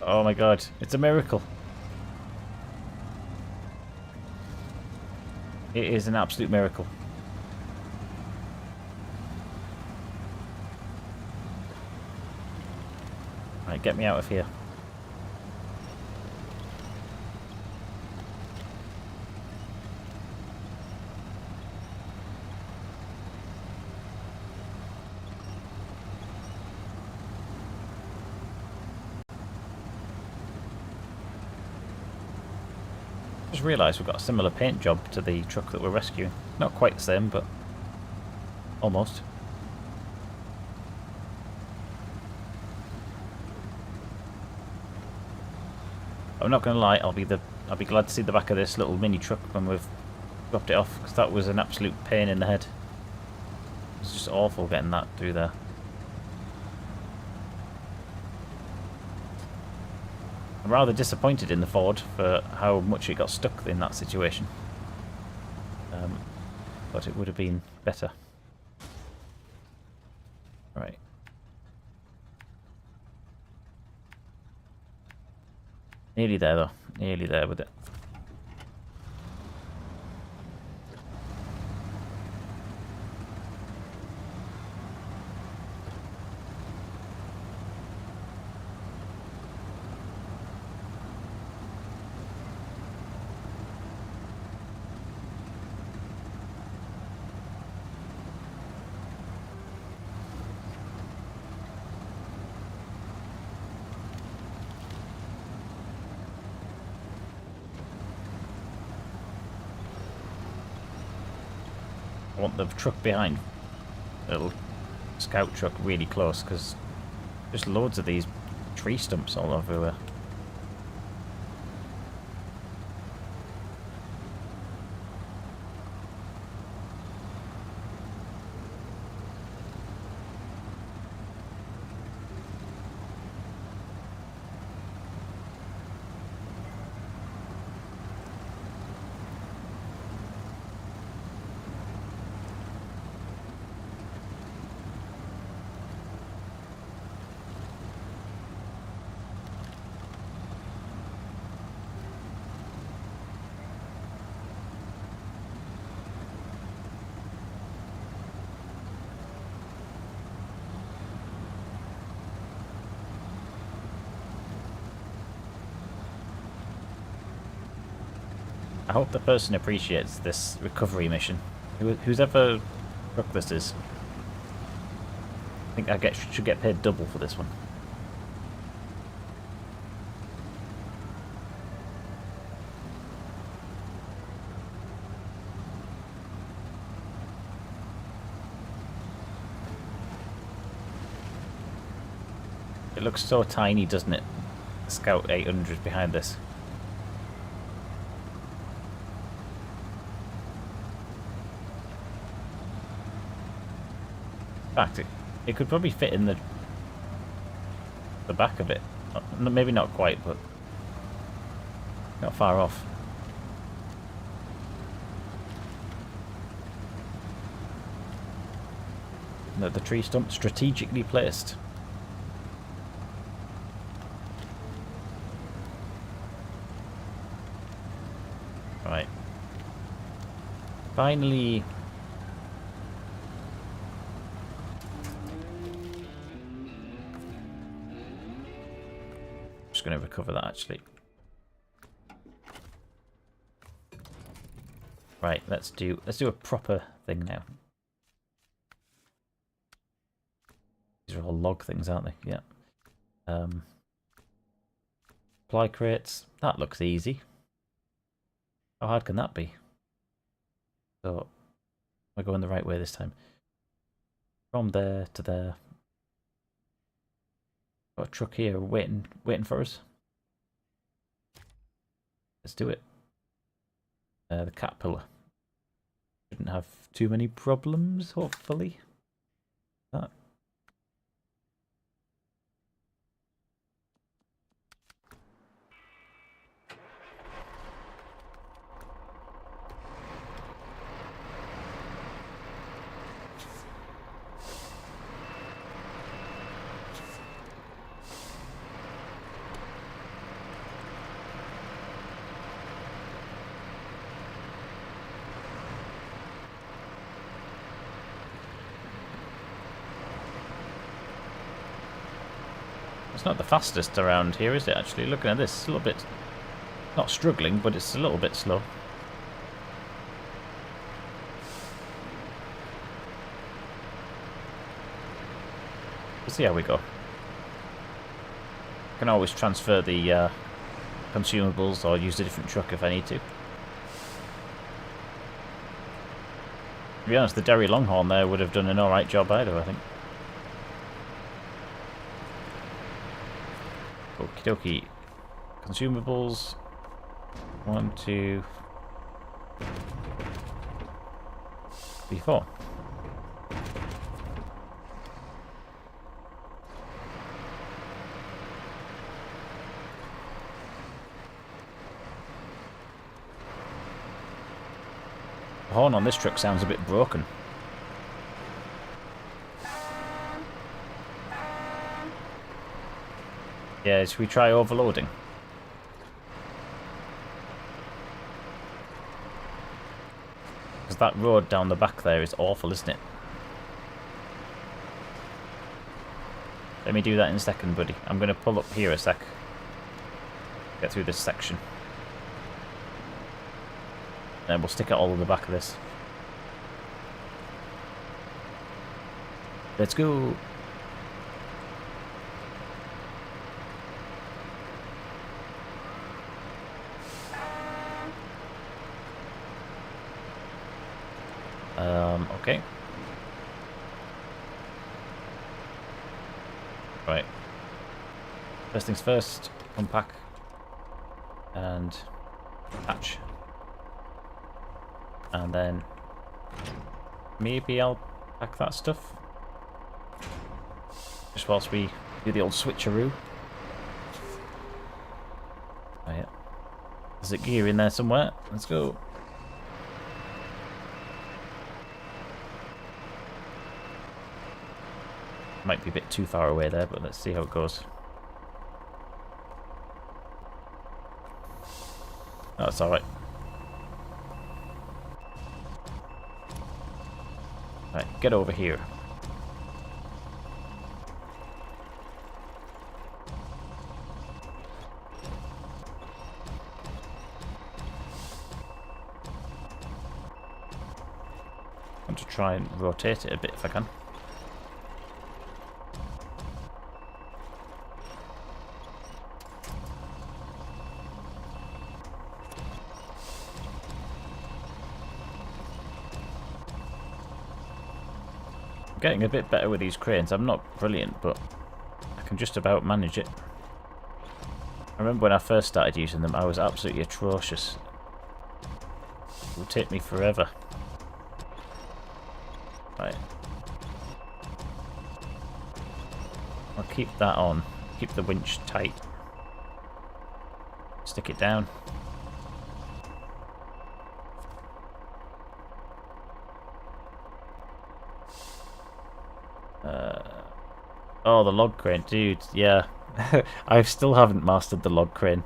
Oh my god, it's a miracle. It is an absolute miracle. Right, get me out of here. Just realised we've got a similar paint job to the truck that we're rescuing. Not quite the same, but almost. I'm not going to lie, I'll be glad to see the back of this little mini truck when we've dropped it off, because that was an absolute pain in the head. It's just awful getting that through there. I'm rather disappointed in the Ford for how much it got stuck in that situation. But it would have been better. Right. Nearly there though. Nearly there with it. I want the truck behind, little scout truck, really close, because there's loads of these tree stumps all everywhere. I hope the person appreciates this recovery mission. Who's ever truck this is. I think I should get paid double for this one. It looks so tiny, doesn't it? Scout 800 behind this. In fact, it could probably fit in the back of it. Maybe not quite, but not far off. The tree stump strategically placed. Right. Finally. Just going to recover that actually. Right, let's do a proper thing now. These are all log things, aren't they? Yeah. Supply crates. That looks easy. How hard can that be? So, we're going the right way this time. From there to there. Got a truck here waiting for us. Let's do it. The Caterpillar. Shouldn't have too many problems, hopefully. That. It's not the fastest around here, is it, actually? Looking at this, it's a little bit... Not struggling, but it's a little bit slow. We'll see how we go. I can always transfer the consumables or use a different truck if I need to. To be honest, the Derry Longhorn there would have done an alright job either, I think. Okie dokie. Consumables. 1, 2, 3, 4. The horn on this truck sounds a bit broken. Yeah, should we try overloading? Because that road down the back there is awful, isn't it? Let me do that in a second, buddy. I'm going to pull up here a sec. Get through this section. Then we'll stick it all in the back of this. Let's go. Okay. Right. First things first, unpack and hatch. And then maybe I'll pack that stuff. Just whilst we do the old switcheroo. Oh yeah. There's a gear in there somewhere. Let's go. Might be a bit too far away there, but let's see how it goes. Oh, that's alright. Right, get over here. I want to try and rotate it a bit if I can. Getting a bit better with these cranes. I'm not brilliant, but I can just about manage it. I remember when I first started using them, I was absolutely atrocious. It would take me forever. Right. I'll keep that on. Keep the winch tight. Stick it down. Oh, the log crane, dude. Yeah, I still haven't mastered the log crane.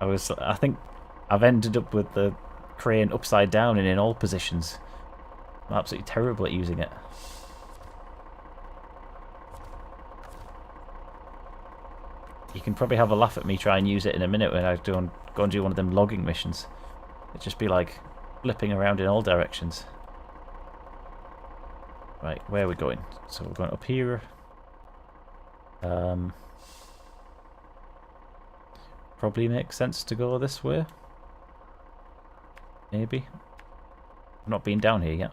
I think I've ended up with the crane upside down and in all positions. I'm absolutely terrible at using it. You can probably have a laugh at me try and use it in a minute when I go and do one of them logging missions. It'd just be like flipping around in all directions. Right, where are we going? So we're going up here. Probably makes sense to go this way. Maybe. I've not been down here yet.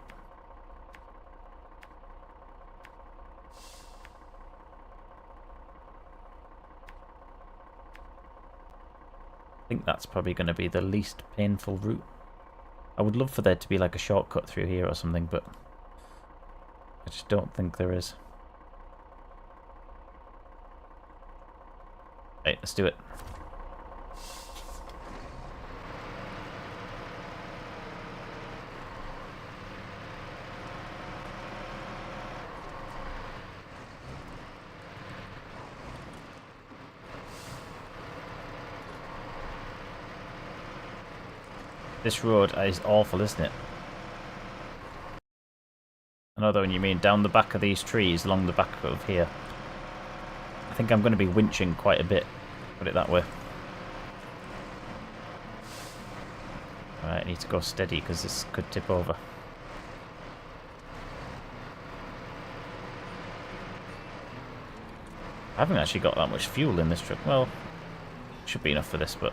I think that's probably going to be the least painful route. I would love for there to be like a shortcut through here or something, but I just don't think there is. Right, let's do it. This road is awful, isn't it? I know the one you mean, down the back of these trees, along the back of here. I think I'm going to be winching quite a bit, put it that way. Alright, I need to go steady because this could tip over. I haven't actually got that much fuel in this trip. Well, should be enough for this, but...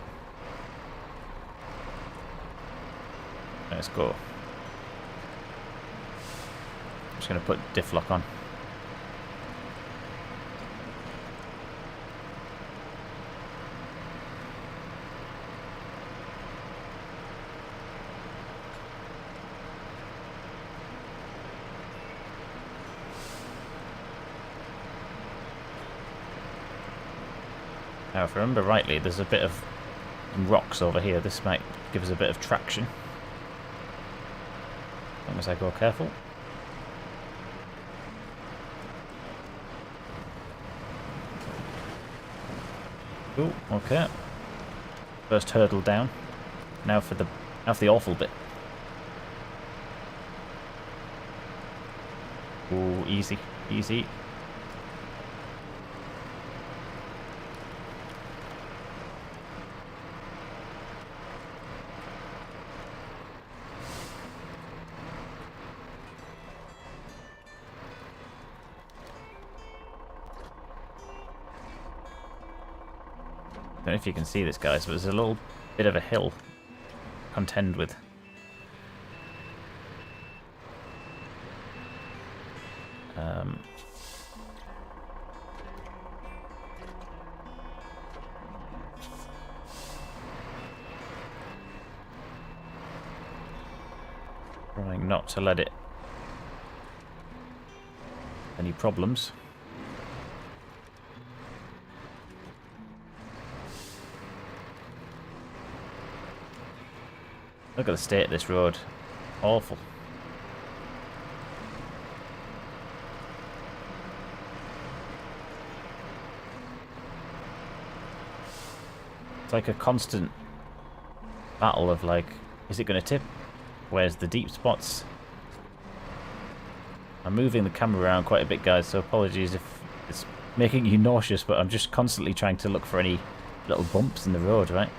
Let's go. I'm just going to put diff lock on. Now, if I remember rightly, there's a bit of rocks over here. This might give us a bit of traction. As long as I go careful. Ooh, okay. First hurdle down. Now for the awful bit. Ooh, easy, easy. I don't know if you can see this, guys, but there's a little bit of a hill to contend with. Trying not to let it any problems. Look at the state of this road. Awful. It's like a constant battle of like, is it going to tip? Where's the deep spots? I'm moving the camera around quite a bit, guys, so apologies if it's making you nauseous, but I'm just constantly trying to look for any little bumps in the road, right?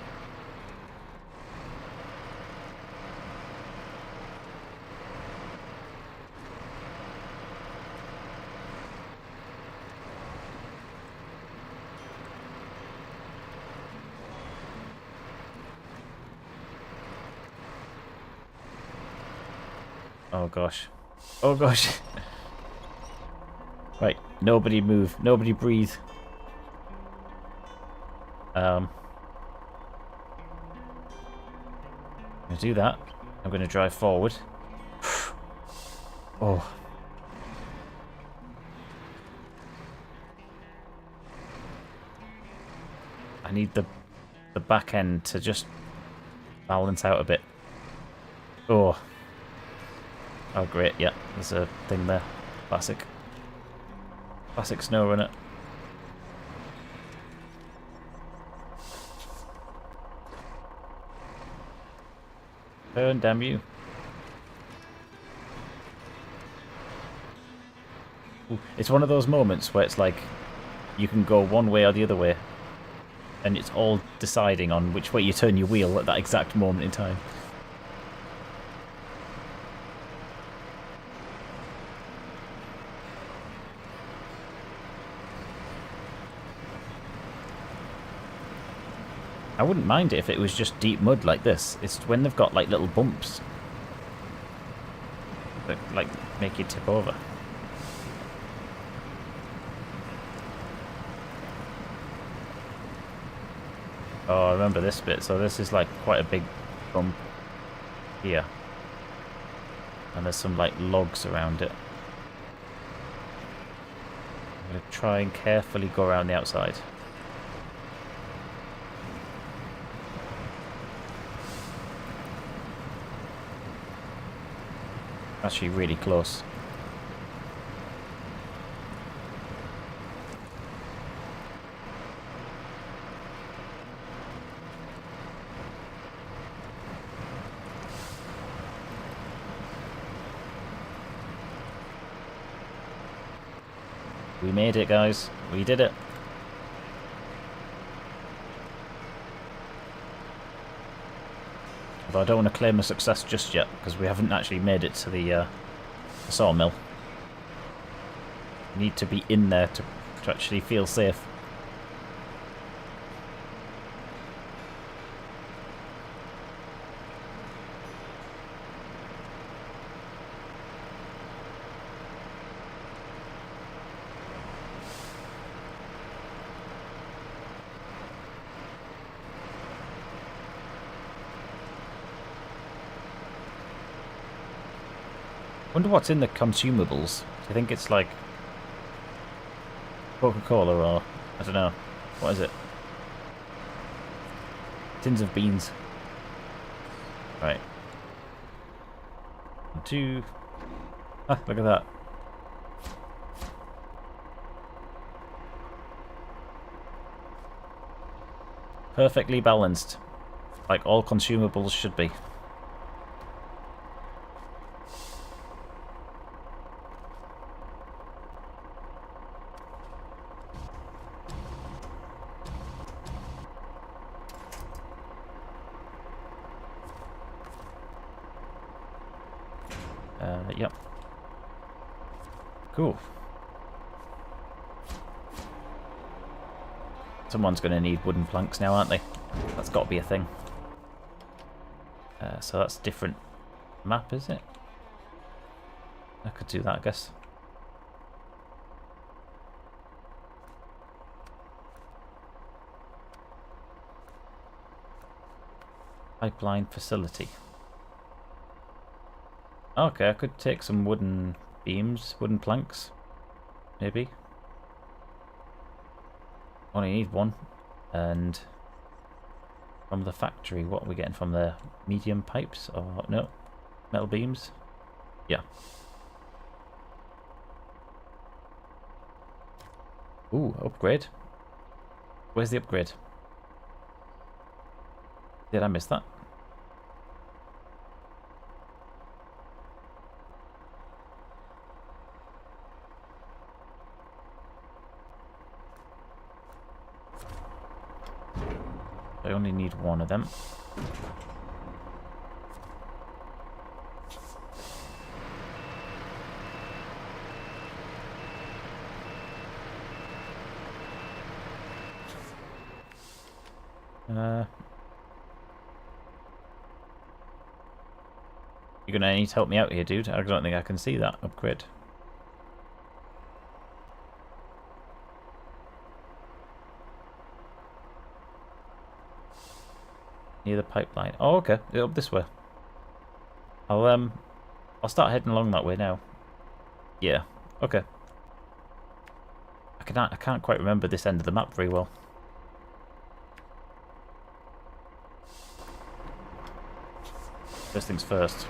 Oh gosh. Oh gosh. Right, nobody move. Nobody breathe. I'm gonna do that. I'm gonna drive forward. Oh. I need the back end to just balance out a bit. Oh. Oh great, yeah, there's a thing there. Classic. Classic Snowrunner. Turn, damn you. Ooh, it's one of those moments where it's like you can go one way or the other way and it's all deciding on which way you turn your wheel at that exact moment in time. I wouldn't mind it if it was just deep mud like this. It's when they've got like little bumps that like make you tip over. Oh, I remember this bit. So this is like quite a big bump here. And there's some like logs around it. I'm going to try and carefully go around the outside. Actually really close. We made it, guys. We did it. Although I don't want to claim a success just yet, because we haven't actually made it to the sawmill. We need to be in there to actually feel safe. Wonder what's in the consumables. Do you think it's like Coca-Cola or I don't know. What is it? Tins of beans. Right. 2. Ah, look at that. Perfectly balanced. Like all consumables should be. Yep. Cool. Someone's going to need wooden planks now, aren't they? That's got to be a thing. So that's a different map, is it? I could do that, I guess. Pipeline facility. Okay, I could take some wooden beams, wooden planks, maybe. Only need one. And from the factory, what are we getting from there? Medium pipes? Or no? Metal beams? Yeah. Ooh, upgrade. Where's the upgrade? Did I miss that? I only need one of them. You're gonna need to help me out here, dude. I don't think I can see that upgrade. Near the pipeline. Oh, okay. Up this way. I'll start heading along that way now. Yeah. Okay. I can't quite remember this end of the map very well. First things first.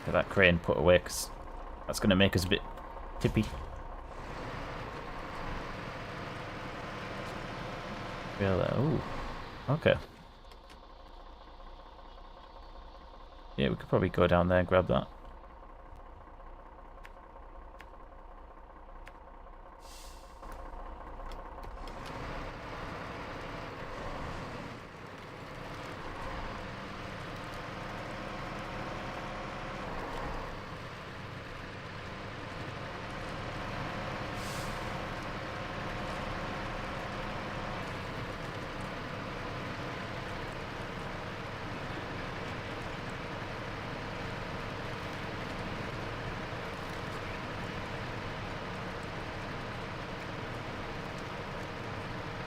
Get that crane put away, because that's going to make us a bit tippy. Ooh. Okay. Yeah, we could probably go down there and grab that.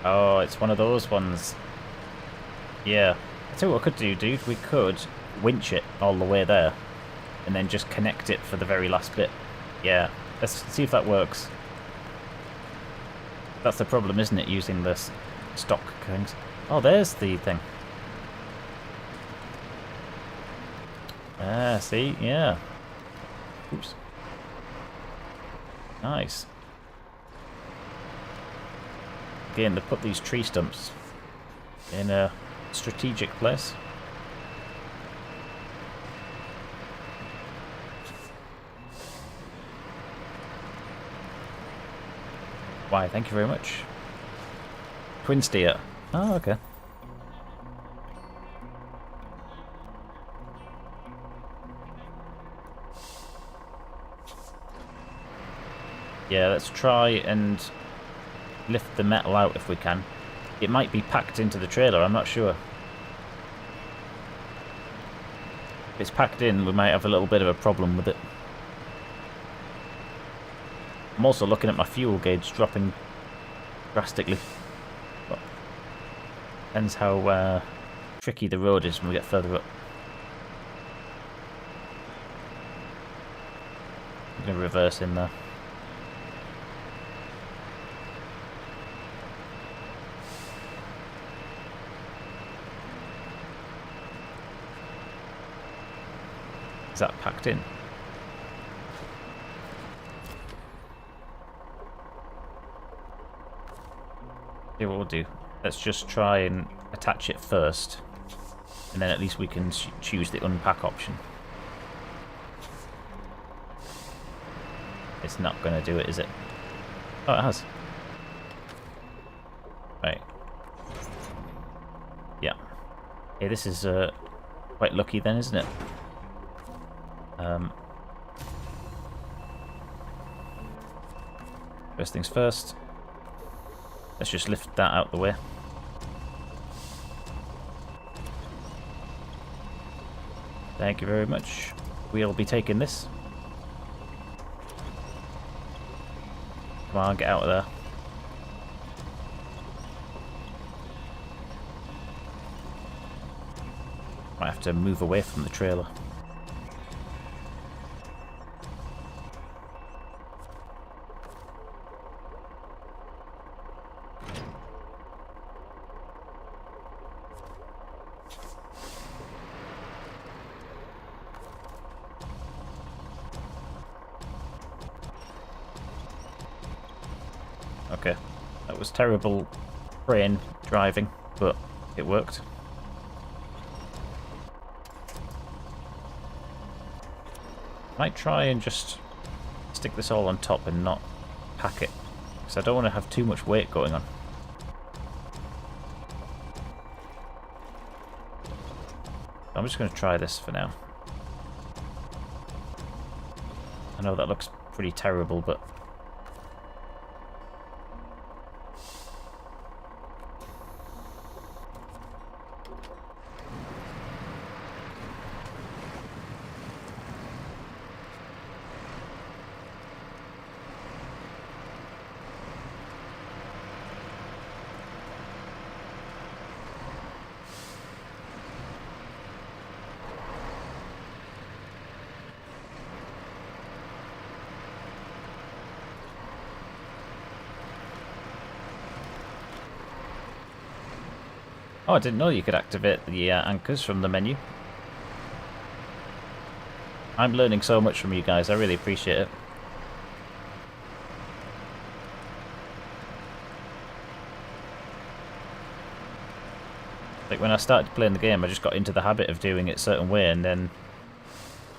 Oh, it's one of those ones. Yeah. I tell you what I could do, dude. We could winch it all the way there and then just connect it for the very last bit. Yeah. Let's see if that works. That's the problem, isn't it, using this stock things? Oh, there's the thing. Ah, see? Yeah. Oops. Nice. Again, to put these tree stumps in a strategic place. Why, thank you very much. Twin steer. Oh, okay. Yeah, let's try and lift the metal out if we can. It might be packed into the trailer, I'm not sure. If it's packed in, we might have a little bit of a problem with it. I'm also looking at my fuel gauge dropping drastically. But depends how tricky the road is when we get further up. I'm going to reverse in there. Is that packed in? Okay, what we'll do, let's just try and attach it first, and then at least we can choose the unpack option. It's not going to do it, is it? Oh, it has. Right. Yeah. Okay, this is quite lucky then, isn't it? First things first. Let's just lift that out the way. Thank you very much. We'll be taking this. Come on, get out of there. Might have to move away from the trailer. Okay, that was terrible crane driving, but it worked. Might try and just stick this all on top and not pack it, because I don't want to have too much weight going on. I'm just going to try this for now. I know that looks pretty terrible, but oh, I didn't know you could activate the anchors from the menu. I'm learning so much from you guys, I really appreciate it. Like when I started playing the game, I just got into the habit of doing it a certain way and then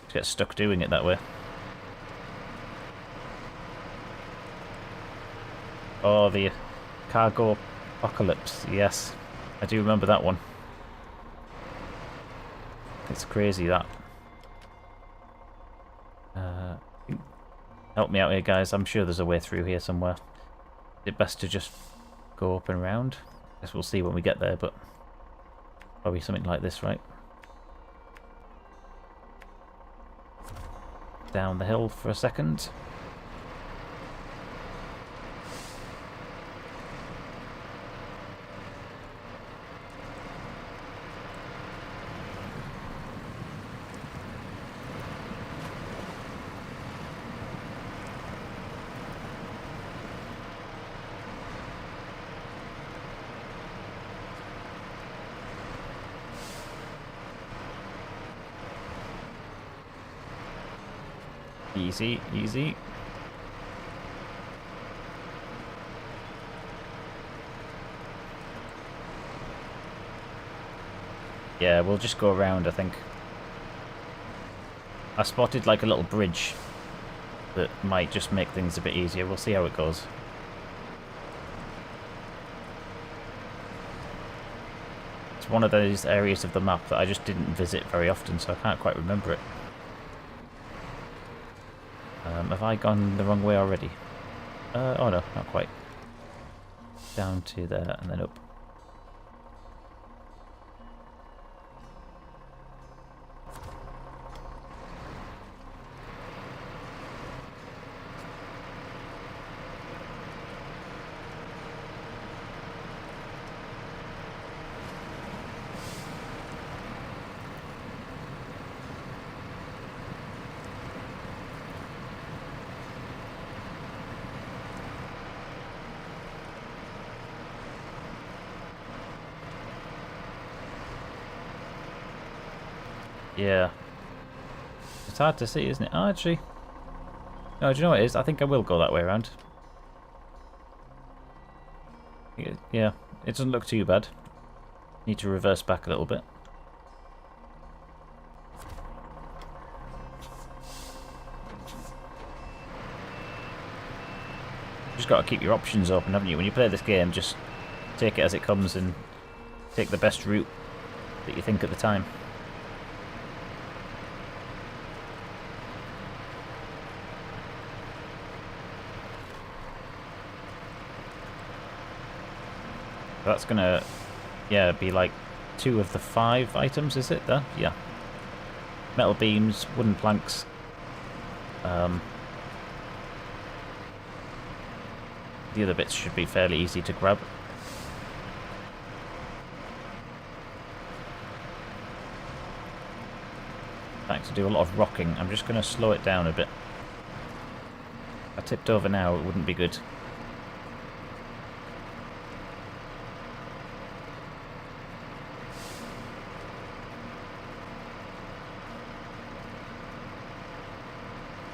just get stuck doing it that way. Oh, the cargo apocalypse, yes. I do remember that one. It's crazy, that. Help me out here, guys. I'm sure there's a way through here somewhere. Is it best to just go up and around? Guess we'll see when we get there, but probably something like this, right? Down the hill for a second. Easy, easy. Yeah, we'll just go around, I think. I spotted like a little bridge that might just make things a bit easier. We'll see how it goes. It's one of those areas of the map that I just didn't visit very often, so I can't quite remember it. Have I gone the wrong way already? Oh no, not quite. Down to there and then up. Yeah. It's hard to see, isn't it? Oh, actually. No, do you know what it is? I think I will go that way around. Yeah, it doesn't look too bad. Need to reverse back a little bit. Just got to keep your options open, haven't you? When you play this game, just take it as it comes and take the best route that you think at the time. That's gonna, yeah, be like 2 of the 5 items, is it? There? Yeah. Metal beams, wooden planks. The other bits should be fairly easy to grab. Thanks to do a lot of rocking. I'm just going to slow it down a bit. If I tipped over now, it wouldn't be good.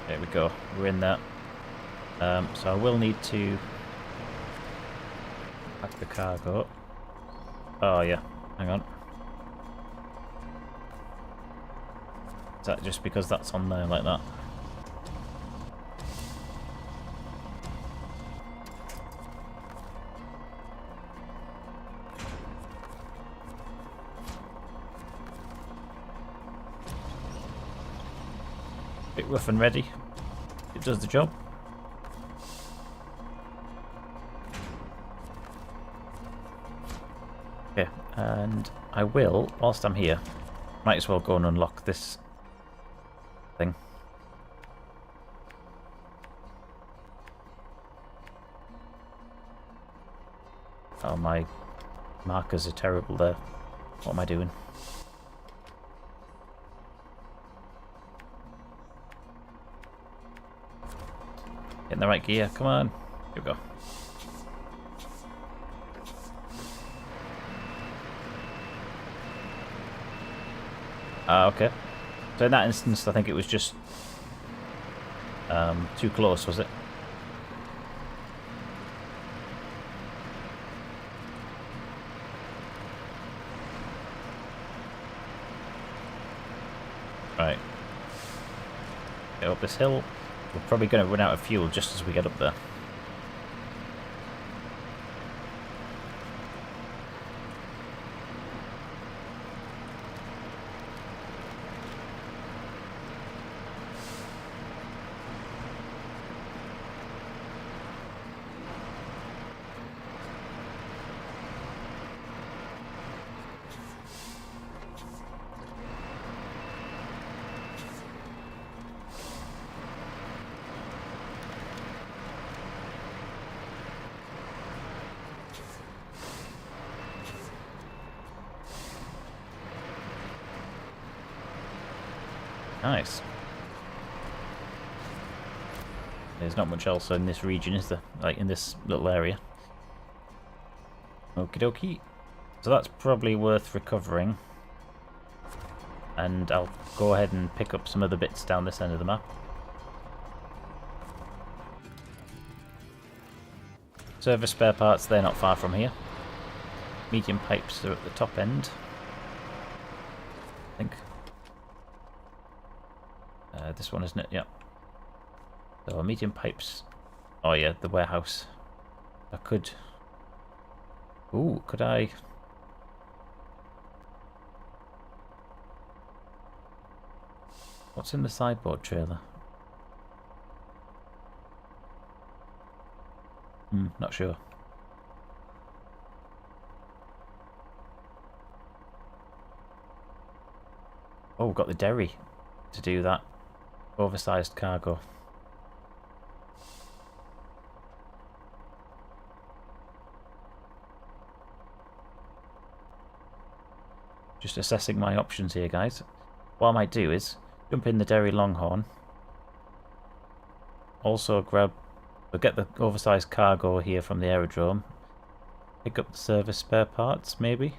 There we go. We're in there. So I will need to pack the cargo. Oh yeah, hang on. Is that just because that's on there like that? Bit rough and ready. It does the job. Okay, and I will, whilst I'm here, might as well go and unlock this thing. Oh, my markers are terrible there. What am I doing? Getting the right gear, come on. Here we go. Ah, okay. So in that instance, I think it was just too close, was it? Right. Get up this hill. We're probably going to run out of fuel just as we get up there. Nice. There's not much else in this region, is there? Like, in this little area. Okie dokie. So that's probably worth recovering. And I'll go ahead and pick up some other bits down this end of the map. Service spare parts, they're not far from here. Medium pipes are at the top end, I think. This one, isn't it? Yep. So medium pipes. Oh yeah, the warehouse. I could... Ooh, could I... What's in the sideboard trailer? Not sure. Oh, we've got the Derry to do that. Oversized cargo. Just assessing my options here, guys. What I might do is jump in the Derry Longhorn. Also get the oversized cargo here from the aerodrome. Pick up the service spare parts, maybe.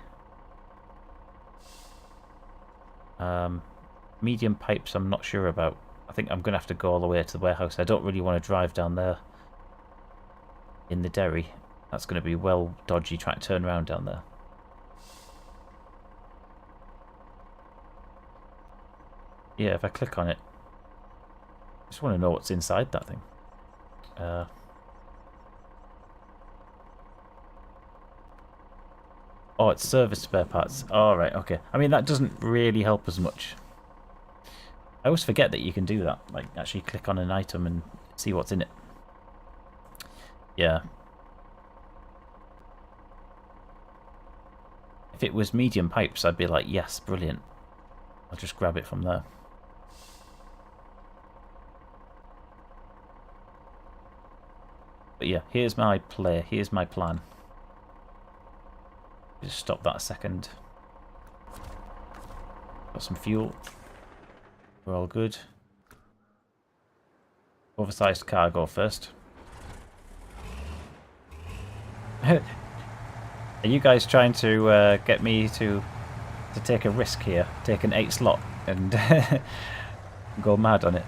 Medium pipes I'm not sure about. I think I'm going to have to go all the way to the warehouse. I don't really want to drive down there in the Derry. That's going to be well dodgy trying to turn around down there. Yeah, if I click on it, I just want to know what's inside that thing. Oh, it's service spare parts. Alright, okay. I mean, that doesn't really help as much. I always forget that you can do that. Like, actually click on an item and see what's in it. Yeah. If it was medium pipes, I'd be like, yes, brilliant. I'll just grab it from there. But yeah, here's my play. Here's my plan. Just stop that a second. Got some fuel. We're all good. Oversized cargo first. Are you guys trying to get me to take a risk here? Take an 8 slot and go mad on it?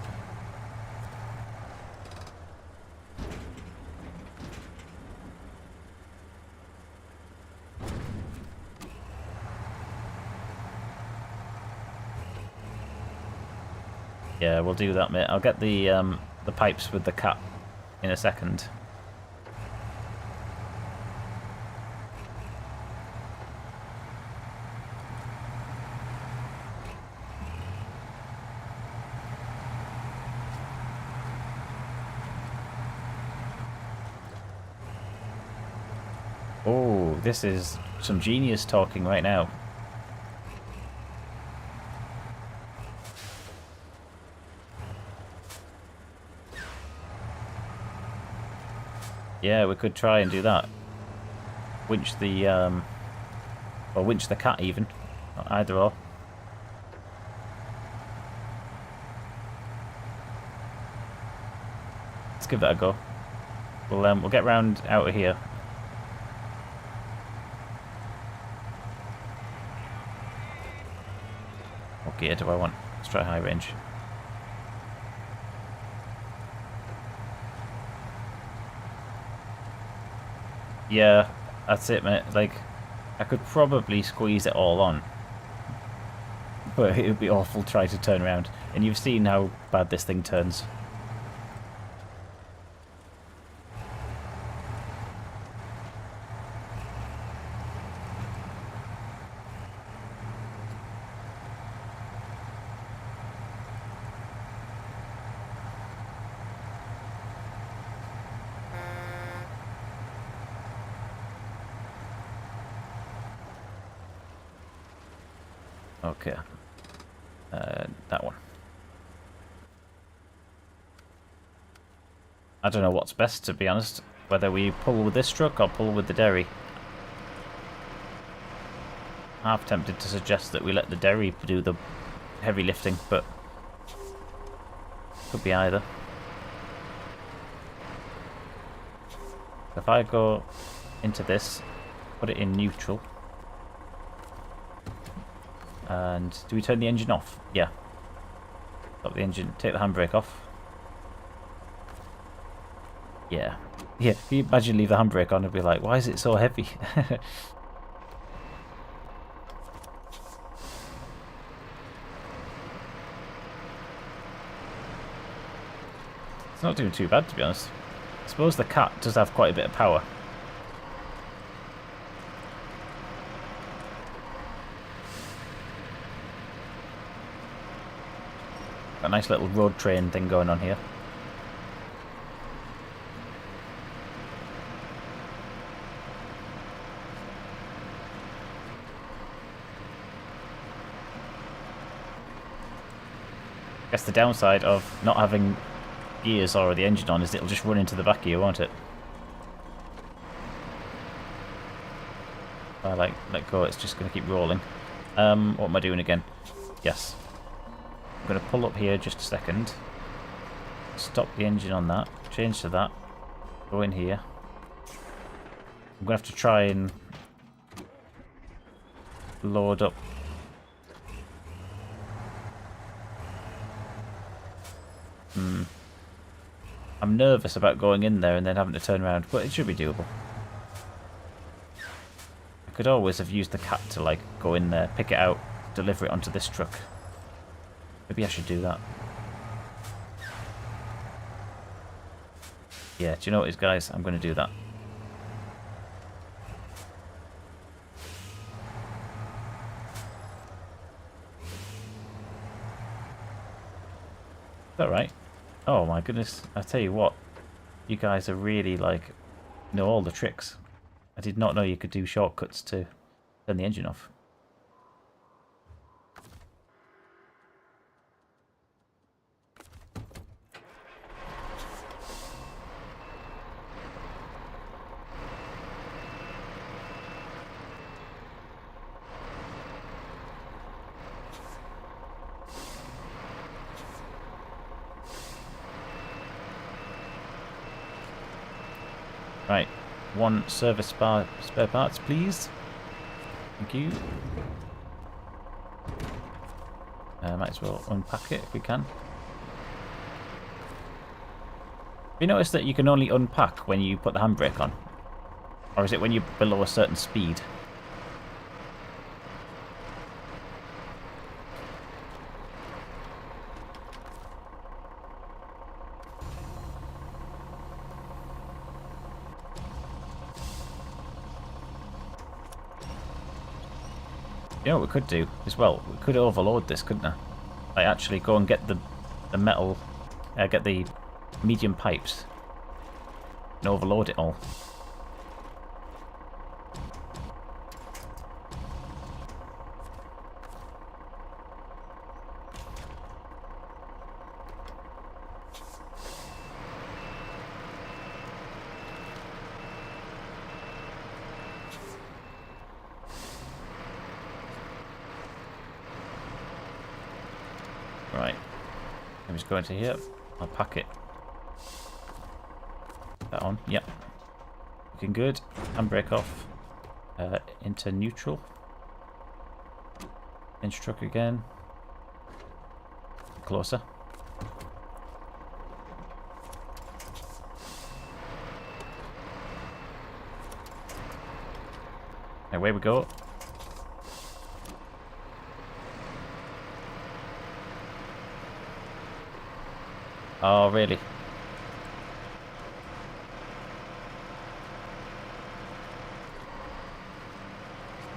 Yeah, we'll do that, mate. I'll get the pipes with the cat in a second. Oh, this is some genius talking right now. Yeah, we could try and do that. Winch the, or winch the cat even. Either or. Let's give that a go. We'll get round out of here. What gear do I want? Let's try high range. Yeah, that's it, mate. Like, I could probably squeeze it all on. But it would be awful to try to turn around. And you've seen how bad this thing turns. Okay. That one. I don't know what's best, to be honest. Whether we pull with this truck or pull with the Derry. Half tempted to suggest that we let the Derry do the heavy lifting, but could be either. If I go into this, put it in neutral. And do we turn the engine off? Yeah. Stop the engine, take the handbrake off. Yeah. Yeah, if you imagine leave the handbrake on and be like, why is it so heavy? It's not doing too bad, to be honest. I suppose the cat does have quite a bit of power. A nice little road train thing going on here. Guess the downside of not having gears or the engine on is it'll just run into the back of you, won't it? If I let go, it's just going to keep rolling. What am I doing again? Yes. I'm going to pull up here just a second. Stop the engine on that. Change to that. Go in here. I'm going to have to try and load up. I'm nervous about going in there and then having to turn around, but it should be doable. I could always have used the cat to like go in there, pick it out, deliver it onto this truck. Maybe I should do that. Yeah, do you know what it is, guys? I'm going to do that. Alright. Oh my goodness. I tell you what. You guys are really like know all the tricks. I did not know you could do shortcuts to turn the engine off. Right, one service spare parts, please. Thank you. Might as well unpack it if we can. Have you noticed that you can only unpack when you put the handbrake on? Or is it when you're below a certain speed? You know what we could do as well? We could overload this, couldn't I? Like actually go and get the metal, get the medium pipes and overload it all. Right, let me just go into here. I'll pack it. That on, yep. Looking good. Handbrake off. Into neutral. Inch truck again. Closer. Away we go. Oh, really?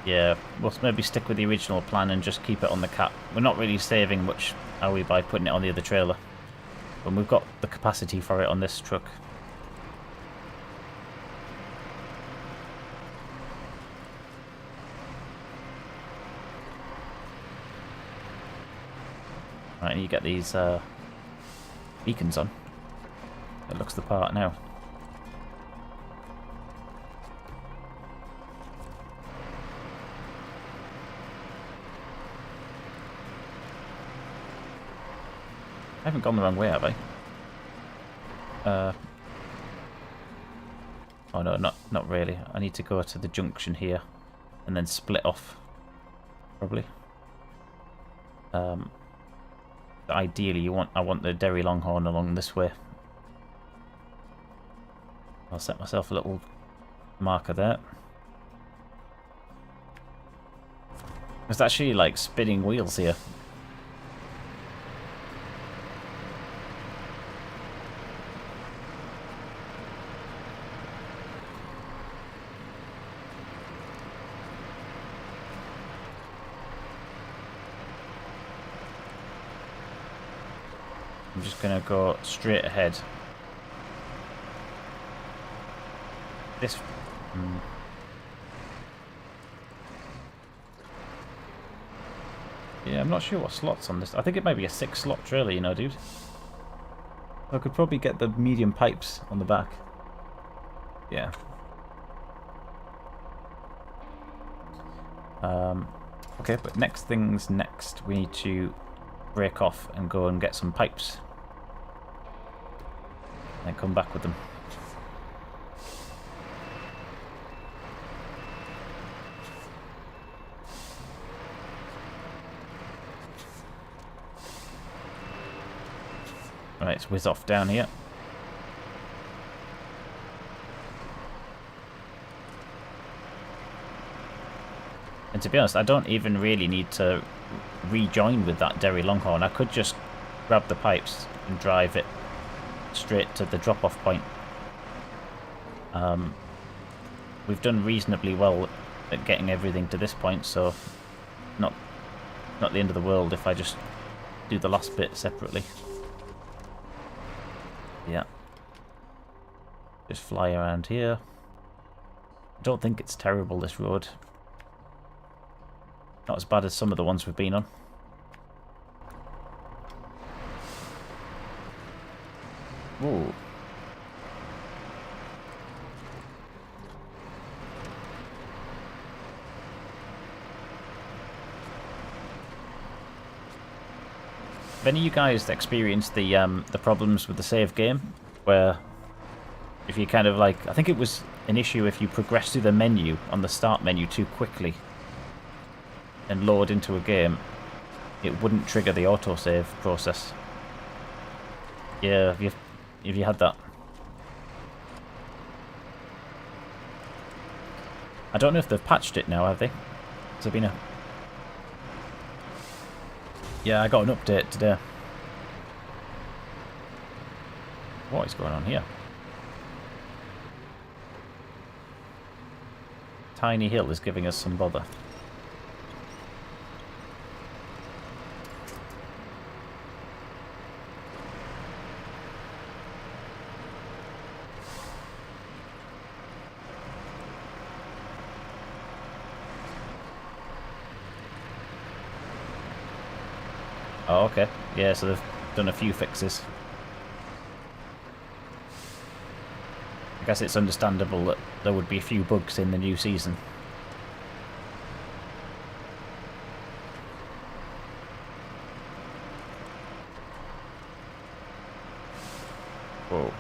Yeah, we'll maybe stick with the original plan and just keep it on the cat. We're not really saving much, are we, by putting it on the other trailer? But we've got the capacity for it on this truck. Right, you get these beacons on. It looks the part now. I haven't gone the wrong way, have I? Oh no, not really. I need to go to the junction here and then split off, probably. Ideally, I want the Derry Longhorn along this way. I'll set myself a little marker there. There's actually like spinning wheels here. I'm just going to go straight ahead. This... I'm Yeah, I'm not sure what slot's on this. I think it might be a 6-slot trailer, you know, dude. I could probably get the medium pipes on the back. Yeah. Okay, but next thing's next. We need to break off and go and get some pipes. And come back with them. Right, let's whiz off down here. And to be honest, I don't even really need to rejoin with that Derry Longhorn. I could just grab the pipes and drive it straight to the drop-off point. We've done reasonably well at getting everything to this point, so not the end of the world if I just do the last bit separately. Yeah. Just fly around here. I don't think it's terrible, this road. Not as bad as some of the ones we've been on. Ooh. Have any of you guys experienced the problems with the save game, where if you kind of like, I think it was an issue if you progress through the menu on the start menu too quickly and load into a game, it wouldn't trigger the autosave process. Yeah, have you had that? I don't know if they've patched it now, have they? Has there been a... Yeah, I got an update today. What is going on here? Tiny hill is giving us some bother. Oh, okay. Yeah, so they've done a few fixes. I guess it's understandable that there would be a few bugs in the new season. Whoa.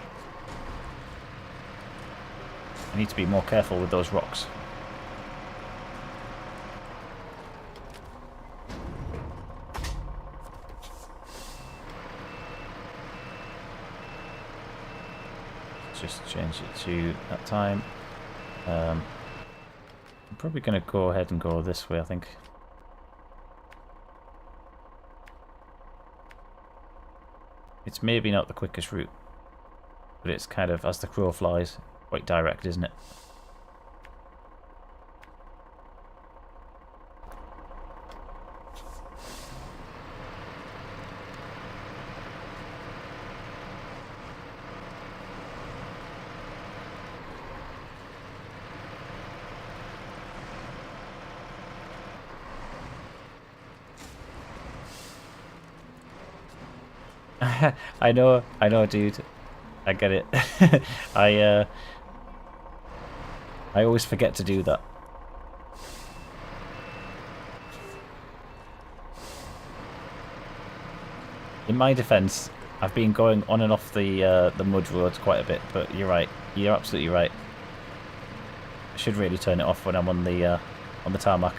I need to be more careful with those rocks. Just change it to that time. I'm probably going to go ahead and go this way, I think. It's maybe not the quickest route, but it's kind of, as the crow flies, quite direct, isn't it? I know, dude. I get it. I always forget to do that. In my defense, I've been going on and off the mud roads quite a bit, but you're right. You're absolutely right. I should really turn it off when I'm on the tarmac.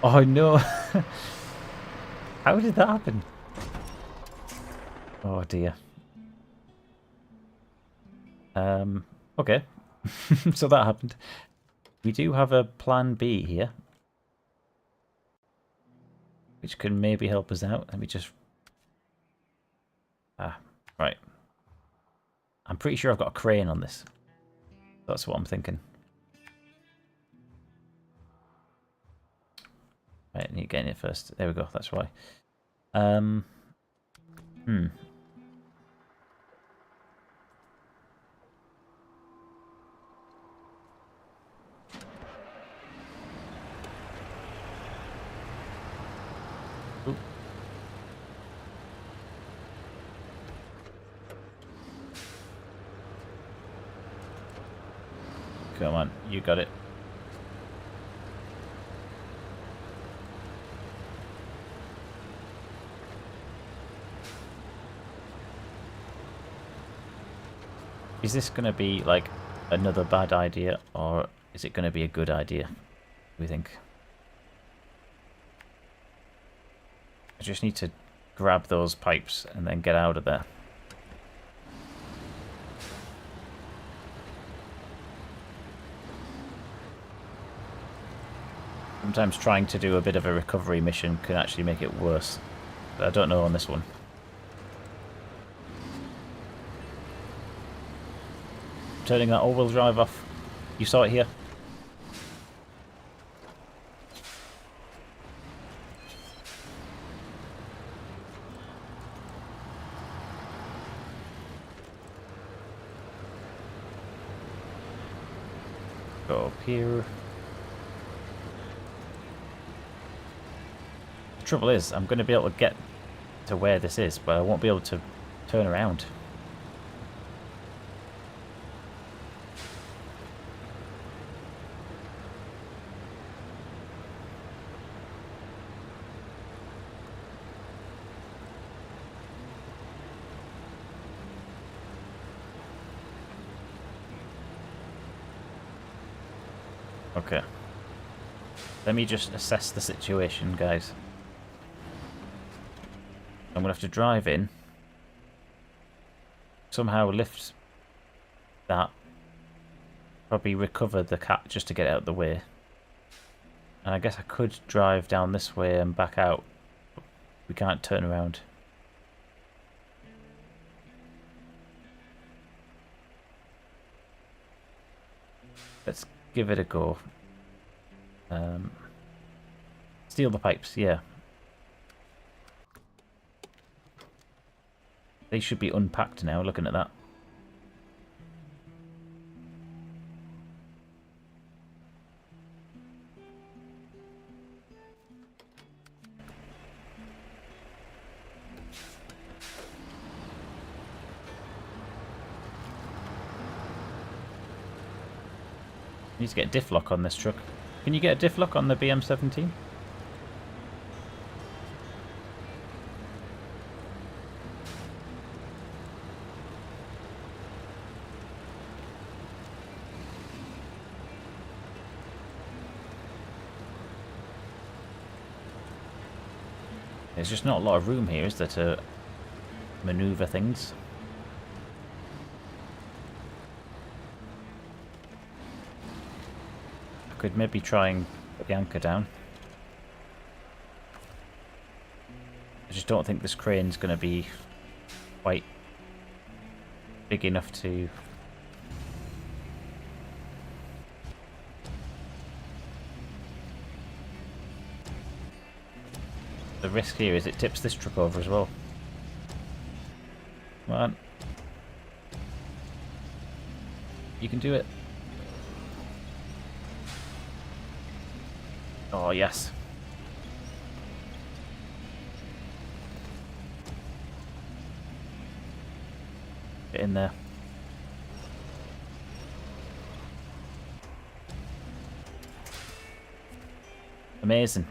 Oh no! How did that happen? Oh dear. Okay. So that happened. We do have a plan B here, which can maybe help us out. Let me just... right. I'm pretty sure I've got a crane on this. That's what I'm thinking. Right, I need to get in it first. There we go, that's why. Hmm. Ooh. Come on, you got it. Is this going to be like another bad idea, or is it going to be a good idea, we think? I just need to grab those pipes and then get out of there. Sometimes trying to do a bit of a recovery mission can actually make it worse. But I don't know on this one. Turning that all-wheel drive off. You saw it here. Go up here. The trouble is, I'm going to be able to get to where this is, but I won't be able to turn around. Okay. Let me just assess the situation, guys. I'm going to have to drive in. Somehow lift that. Probably recover the cat just to get it out of the way. And I guess I could drive down this way and back out. But we can't turn around. Let's give it a go. Steal the pipes, yeah. They should be unpacked now, looking at that. Need to get a diff lock on this truck. Can you get a diff lock on the BM17? There's just not a lot of room here, is there, to maneuver things? I could maybe try and put the anchor down. I just don't think this crane's going to be quite big enough to... The risk here is it tips this truck over as well. Come on. You can do it. Oh, yes. Get in there. Amazing.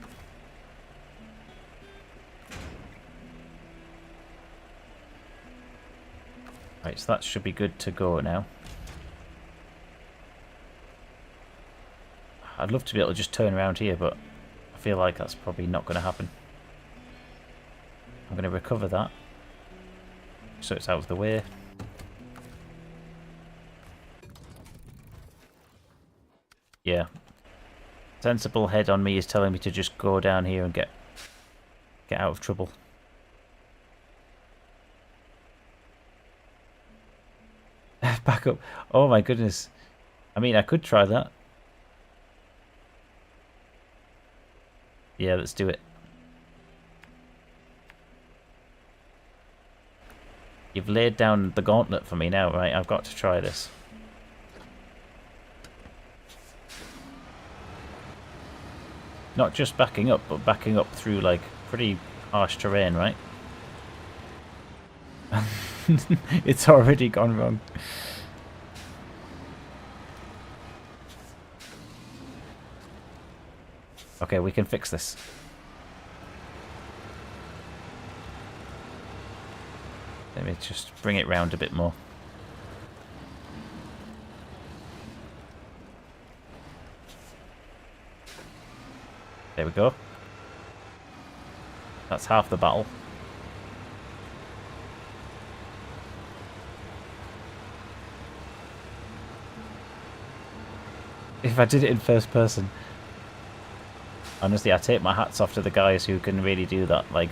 Right, so that should be good to go now. I'd love to be able to just turn around here, but I feel like that's probably not going to happen. I'm going to recover that, so it's out of the way. Yeah. Sensible head on me is telling me to just go down here and get out of trouble. Back up. Oh my goodness. I mean, I could try that. Yeah, let's do it. You've laid down the gauntlet for me now, right? I've got to try this. Not just backing up, but backing up through, like, pretty harsh terrain, right? It's already gone wrong. Okay, we can fix this. Let me just bring it round a bit more. There we go. That's half the battle. If I did it in first person. Honestly, I take my hats off to the guys who can really do that, like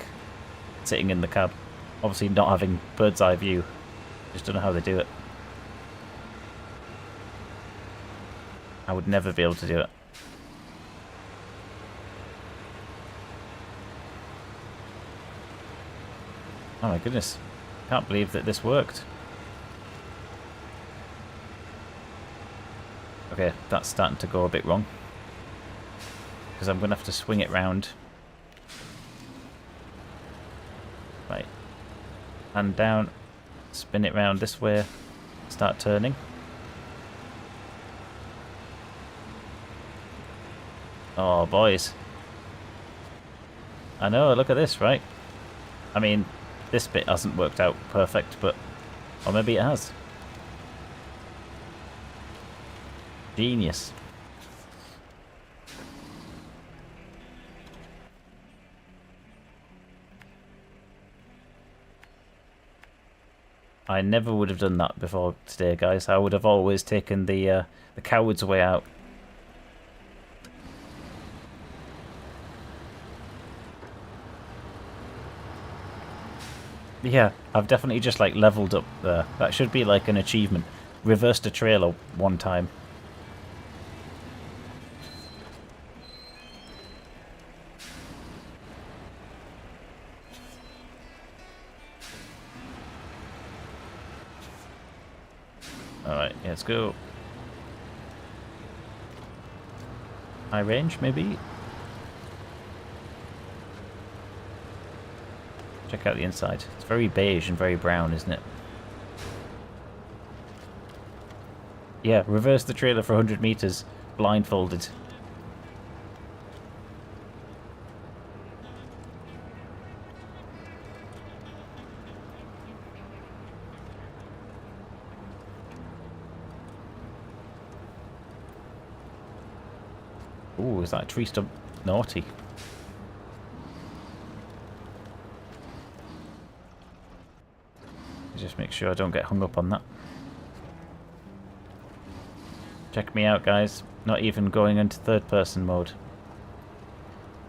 sitting in the cab. Obviously not having bird's eye view. Just don't know how they do it. I would never be able to do it. Oh my goodness. Can't believe that this worked. Okay, that's starting to go a bit wrong. Because I'm going to have to swing it round. Right. Hand down. Spin it round this way. Start turning. Oh, boys. I know, look at this, right? I mean, this bit hasn't worked out perfect, but... Or maybe it has. Genius. I never would have done that before today, guys. I would have always taken the coward's way out. Yeah, I've definitely just like leveled up there. That should be like an achievement. Reversed a trailer one time. Alright, let's go. High range, maybe? Check out the inside. It's very beige and very brown, isn't it? Yeah, reverse the trailer for 100 meters, blindfolded. Ooh, is that a tree stump? Naughty. Just make sure I don't get hung up on that. Check me out, guys. Not even going into third person mode.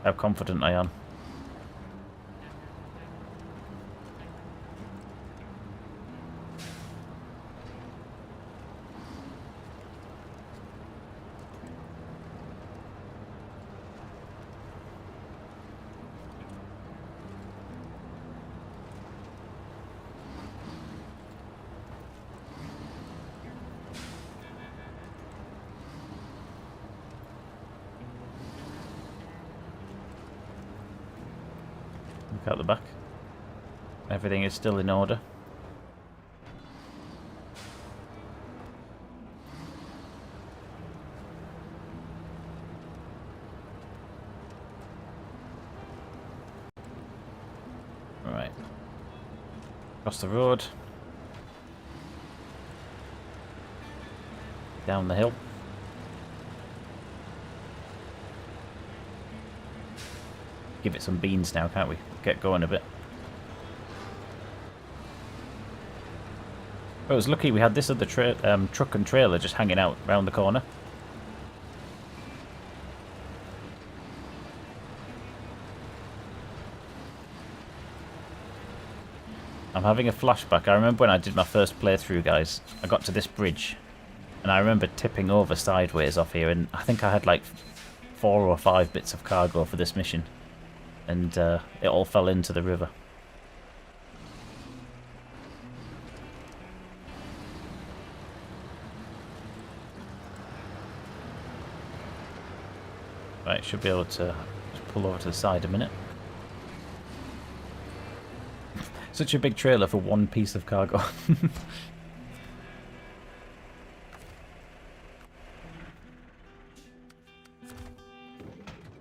How confident I am. Look out the back. Everything is still in order. Right. Across the road. Down the hill. Give it some beans now, can't we? Get going a bit. I was lucky we had this other truck and trailer just hanging out round the corner. I'm having a flashback. I remember when I did my first playthrough, guys. I got to this bridge, and I remember tipping over sideways off here, and I think I had like 4 or 5 bits of cargo for this mission, and it all fell into the river. Right, should be able to just pull over to the side a minute. Such a big trailer for one piece of cargo.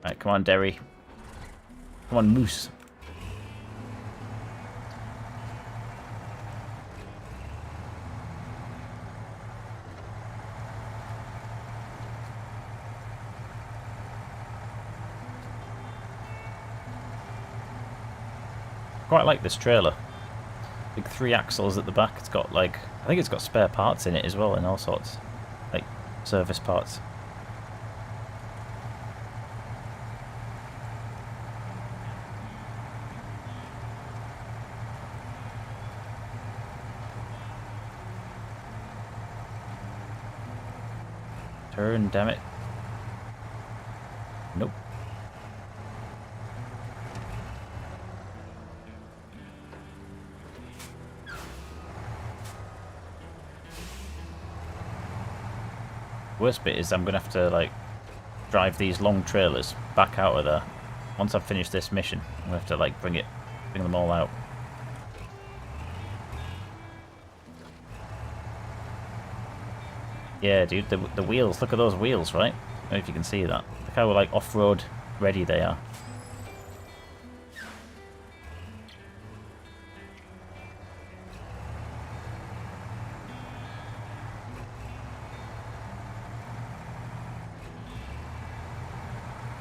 Right, come on, Derry. Come on, Moose. Quite like this trailer. Big 3 axles at the back. It's got like, I think it's got spare parts in it as well and all sorts. Like service parts. Turn, damn it. Nope. Worst bit is I'm gonna have to like drive these long trailers back out of there. Once I've finished this mission, I'm gonna have to like bring them all out. Yeah, dude, the wheels. Look at those wheels, right? I don't know if you can see that. Look how like off-road ready they are.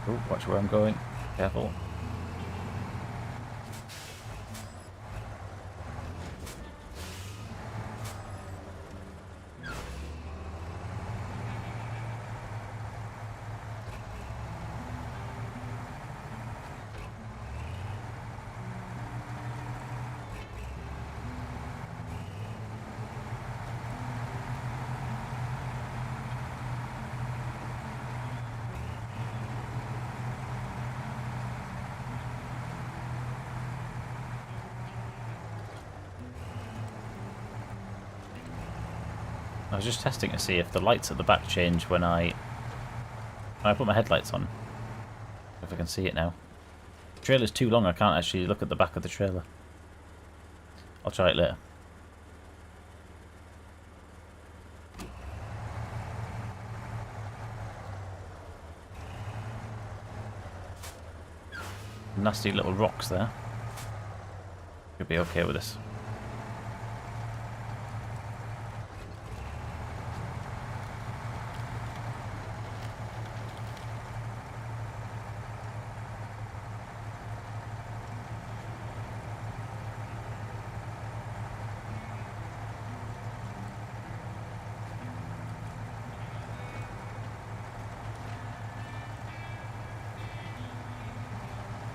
Oh, watch where I'm going. Careful. I was just testing to see if the lights at the back change when I put my headlights on. If I can see it now. The trailer's too long, I can't actually look at the back of the trailer. I'll try it later. Nasty little rocks there. Should be okay with this.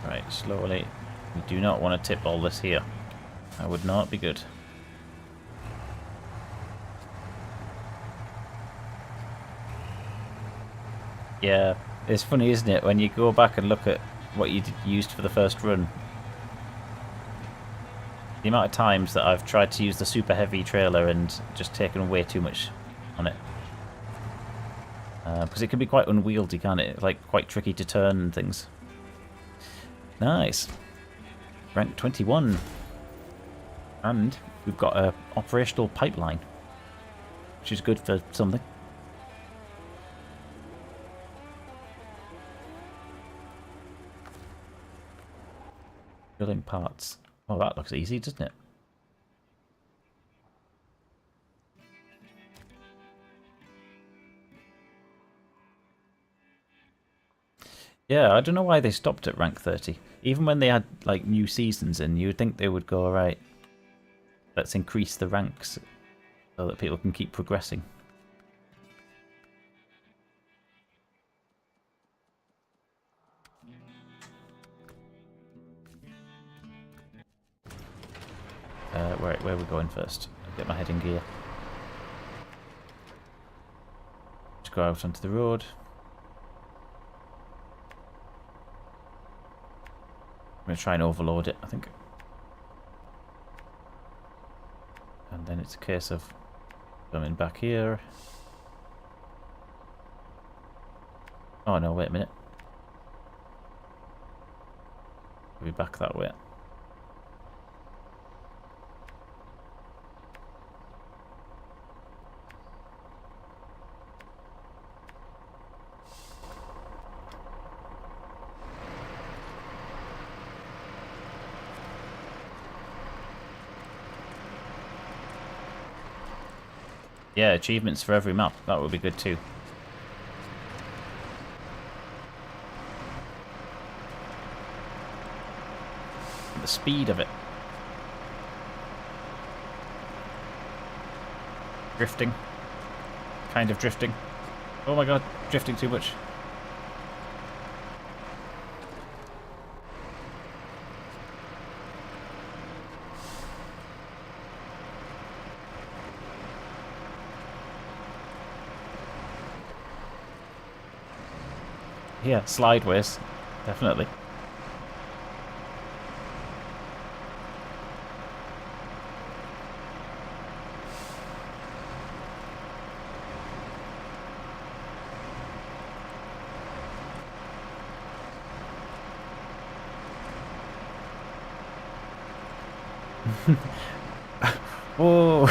Right, slowly. We do not want to tip all this here. That would not be good. Yeah, it's funny, isn't it, when you go back and look at what you used for the first run. The amount of times that I've tried to use the super heavy trailer and just taken way too much on it. Because it can be quite unwieldy, can't it? Like, quite tricky to turn and things. Nice. Rank 21. And we've got a operational pipeline, which is good for something. Drilling parts. Oh, that looks easy, doesn't it? Yeah, I don't know why they stopped at rank 30. Even when they had like new seasons in, you would think they would go, alright, let's increase the ranks so that people can keep progressing. Where are we going first? I'll get my head in gear. Just go out onto the road. going to try and overload it, I think. And then it's a case of coming back here. Oh no, wait a minute. We'll be back that way. Yeah, achievements for every map. That would be good too. The speed of it. Drifting. Kind of drifting. Oh my god, drifting too much. Yeah, slideways. Definitely. Whoa!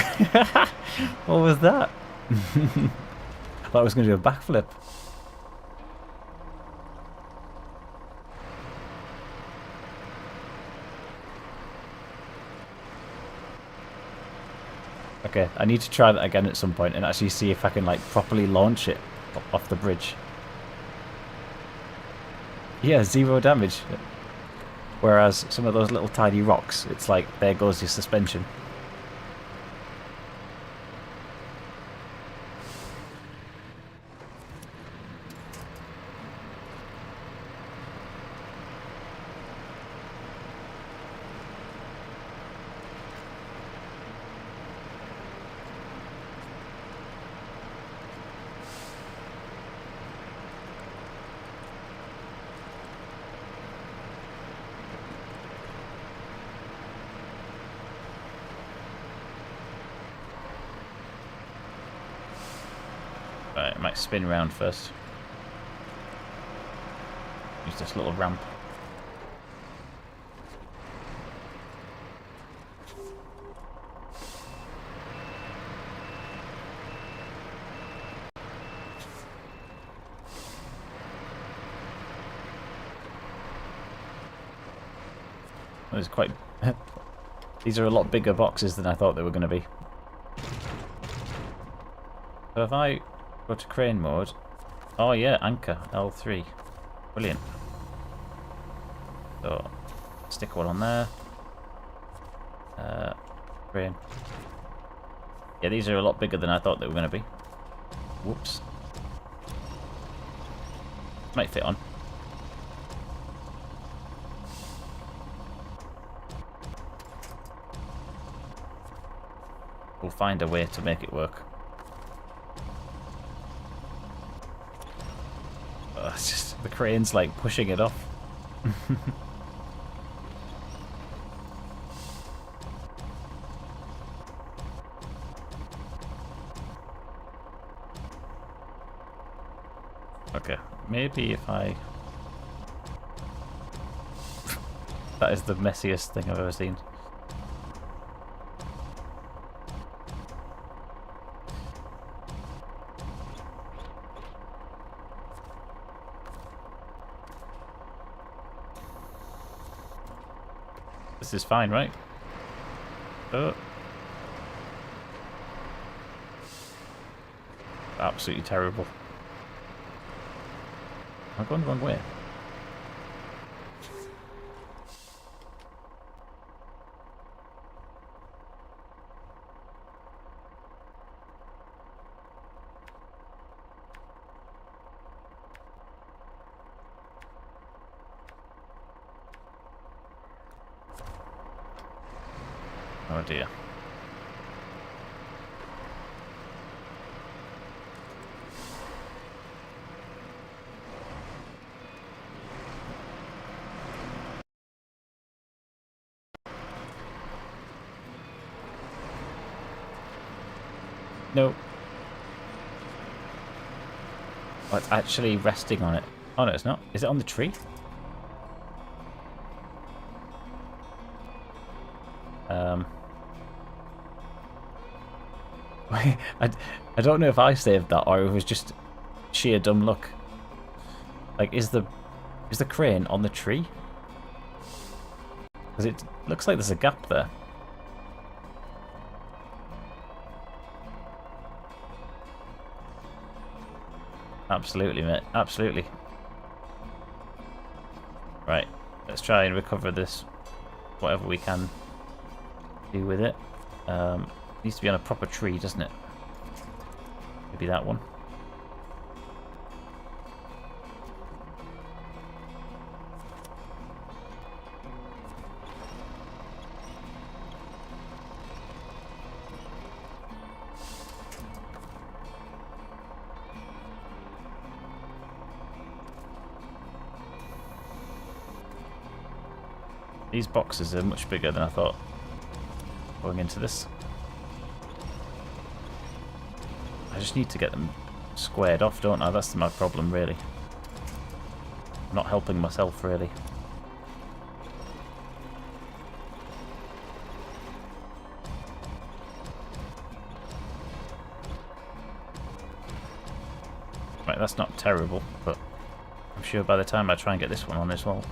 What was that? I thought I was going to do a backflip. Okay, I need to try that again at some point and actually see if I can like properly launch it off the bridge. Yeah, 0 damage. Whereas some of those little tiny rocks, it's like, there goes your suspension. Right, I might spin around first. Use this little ramp. It's quite... These are a lot bigger boxes than I thought they were going to be. So if I go to crane mode... Oh yeah, anchor, L3. Brilliant. So, stick one on there. Crane. Yeah, these are a lot bigger than I thought they were going to be. Whoops. Might fit on. We'll find a way to make it work. It's just the crane's like pushing it off. Okay, maybe if I... That is the messiest thing I've ever seen. This is fine, right? Oh. Absolutely terrible. I'm going the wrong way. Oh dear. No. Oh, it's actually resting on it. Oh no, it's not. Is it on the tree? I don't know if I saved that or it was just sheer dumb luck. Like, is the crane on the tree? Because it looks like there's a gap there. Absolutely, mate. Absolutely. Right. Let's try and recover this. Whatever we can do with it. Needs to be on a proper tree, doesn't it? Maybe that one. These boxes are much bigger than I thought going into this. I just need to get them squared off, don't I? That's my problem, really. I'm not helping myself, really. Right, that's not terrible, but I'm sure by the time I try and get this one on as well.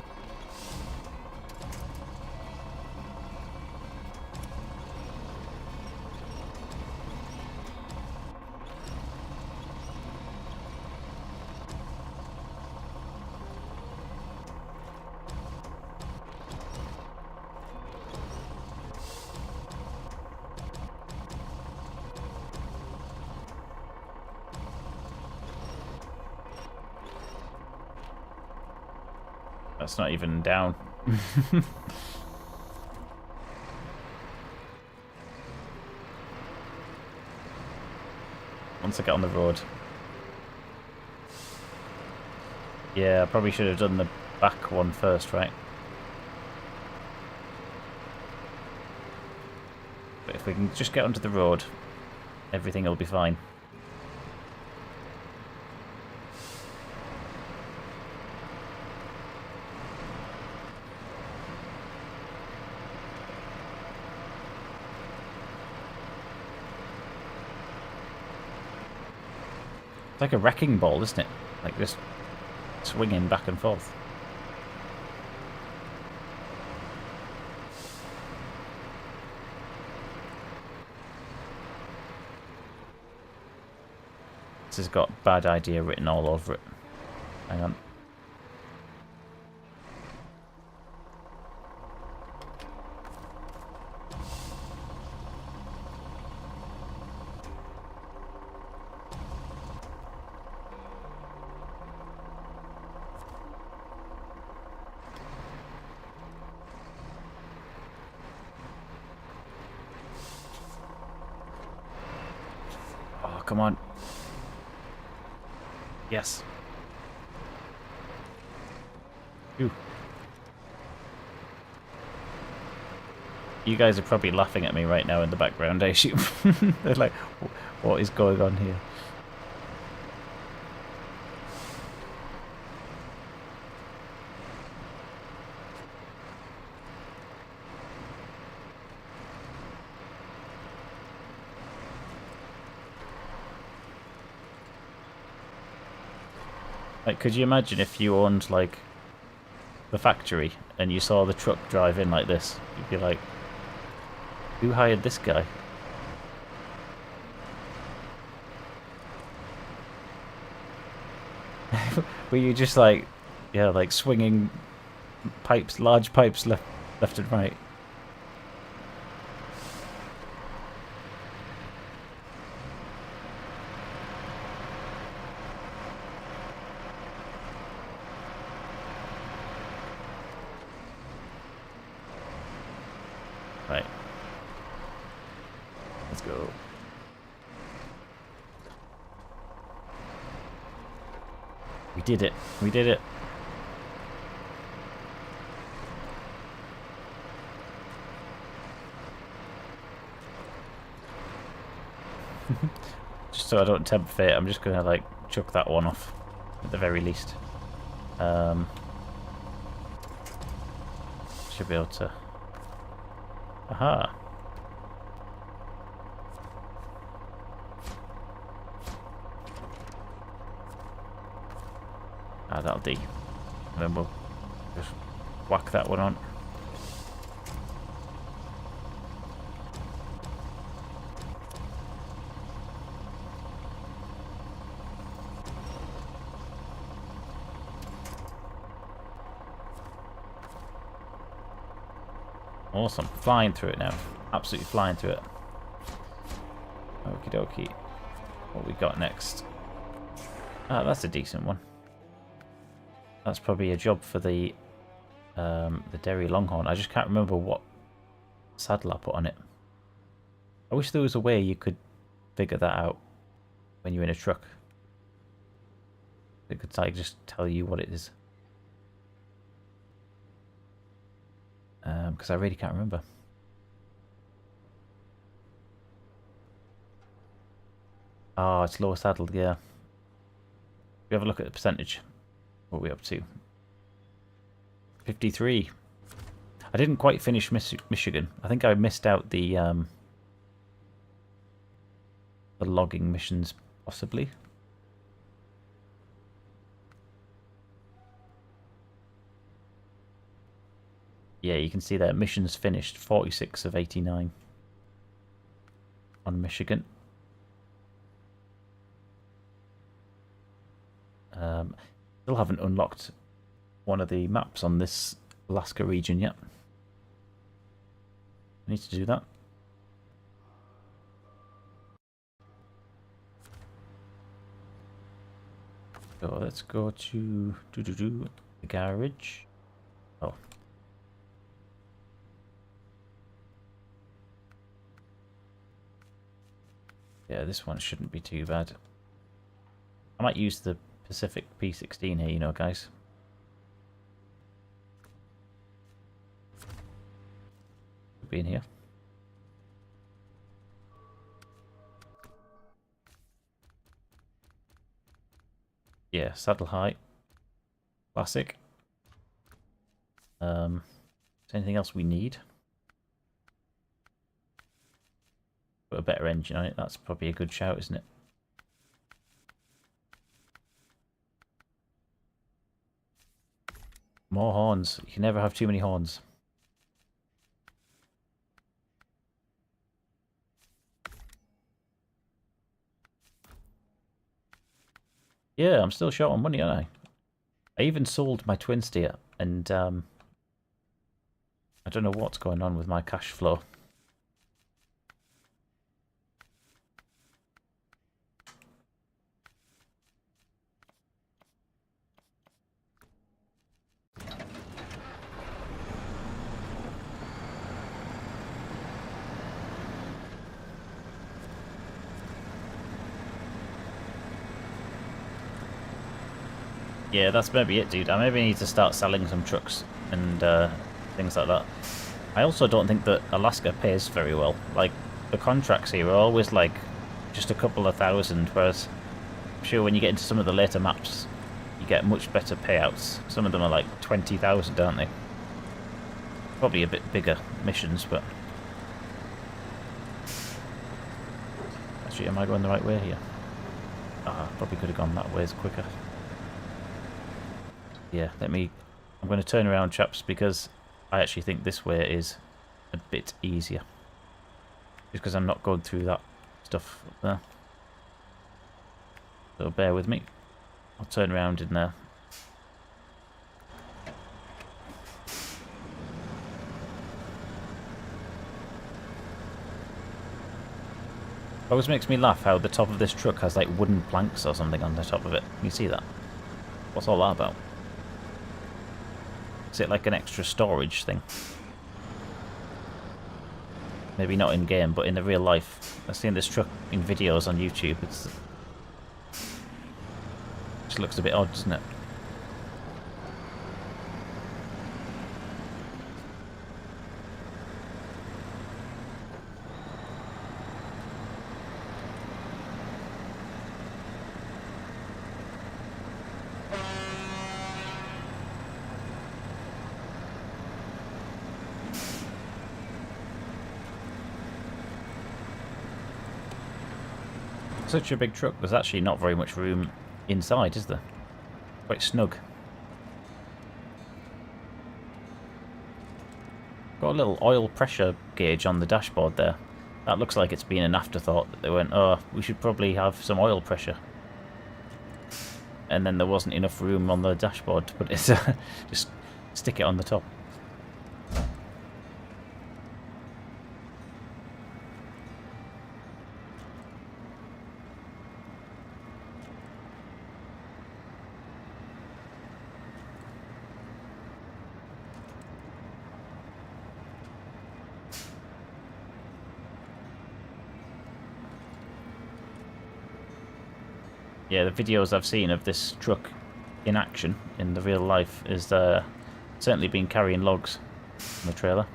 That's not even down. Once I get on the road. Yeah, I probably should have done the back one first, right? But if we can just get onto the road, everything will be fine. It's like a wrecking ball, isn't it? Like just swinging back and forth. This has got bad idea written all over it. Hang on. Oh, come on. Yes. Ooh. You guys are probably laughing at me right now in the background, eh? They're like, what is going on here? Like, could you imagine if you owned, like, the factory and you saw the truck drive in like this? You'd be like, who hired this guy? Were you just like, yeah, like swinging pipes, large pipes left and right? Right. Let's go. We did it. We did it. just so I don't tempt fate, I'm just gonna like chuck that one off at the very least. Should be able to. Aha. Ah, that'll do. And then we'll just whack that one on. Awesome. Flying through it now. Absolutely flying through it. Okie dokie. What we got next? Ah, that's a decent one. That's probably a job for the Derry Longhorn. I just can't remember what saddle I put on it. I wish there was a way you could figure that out when you're in a truck. It could like just tell you what it is. Because I really can't remember. Oh, it's lower saddled, yeah. We have a look at the percentage. What are we up to? 53. I didn't quite finish Michigan. I think I missed out the logging missions, possibly. Yeah, you can see there, missions finished, 46 of 89 on Michigan. Still haven't unlocked one of the maps on this Alaska region yet. I need to do that. So let's go to the garage. Oh. Yeah, this one shouldn't be too bad. I might use the Pacific P16 here, you know, guys. Could be in here. Yeah, saddle height. Classic. Is there anything else we need? Put a better engine on it, that's probably a good shout, isn't it? More horns. You can never have too many horns. Yeah, I'm still short on money, aren't I? I even sold my twin steer, and I don't know what's going on with my cash flow. Yeah, that's maybe it, dude. I maybe need to start selling some trucks and things like that. I also don't think that Alaska pays very well. Like, the contracts here are always like just a couple of thousand, whereas I'm sure when you get into some of the later maps, you get much better payouts. Some of them are like 20,000, aren't they? Probably a bit bigger missions, but... Actually, am I going the right way here? Ah, probably could have gone that way, it's quicker. Yeah, I'm going to turn around, chaps, because I actually think this way is a bit easier. Just because I'm not going through that stuff up there. So bear with me. I'll turn around in there. Always makes me laugh how the top of this truck has like wooden planks or something on the top of it. Can you see that? What's all that about? Is it like an extra storage thing? Maybe not in game, but in the real life. I've seen this truck in videos on YouTube. It just looks a bit odd, doesn't it? Such a big truck, there's actually not very much room inside, is there? Quite snug. Got a little oil pressure gauge on the dashboard there. That looks like it's been an afterthought that they went, oh, we should probably have some oil pressure. And then there wasn't enough room on the dashboard to put it, just stick it on the top. Yeah, the videos I've seen of this truck in action, in the real life, is certainly been carrying logs on the trailer.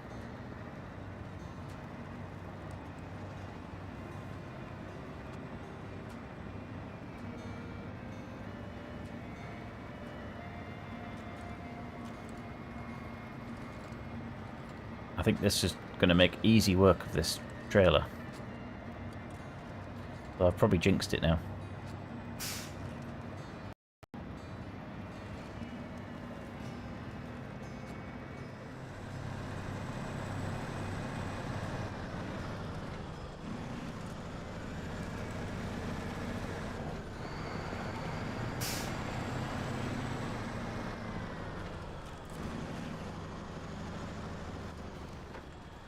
I think this is going to make easy work of this trailer. So I've probably jinxed it now.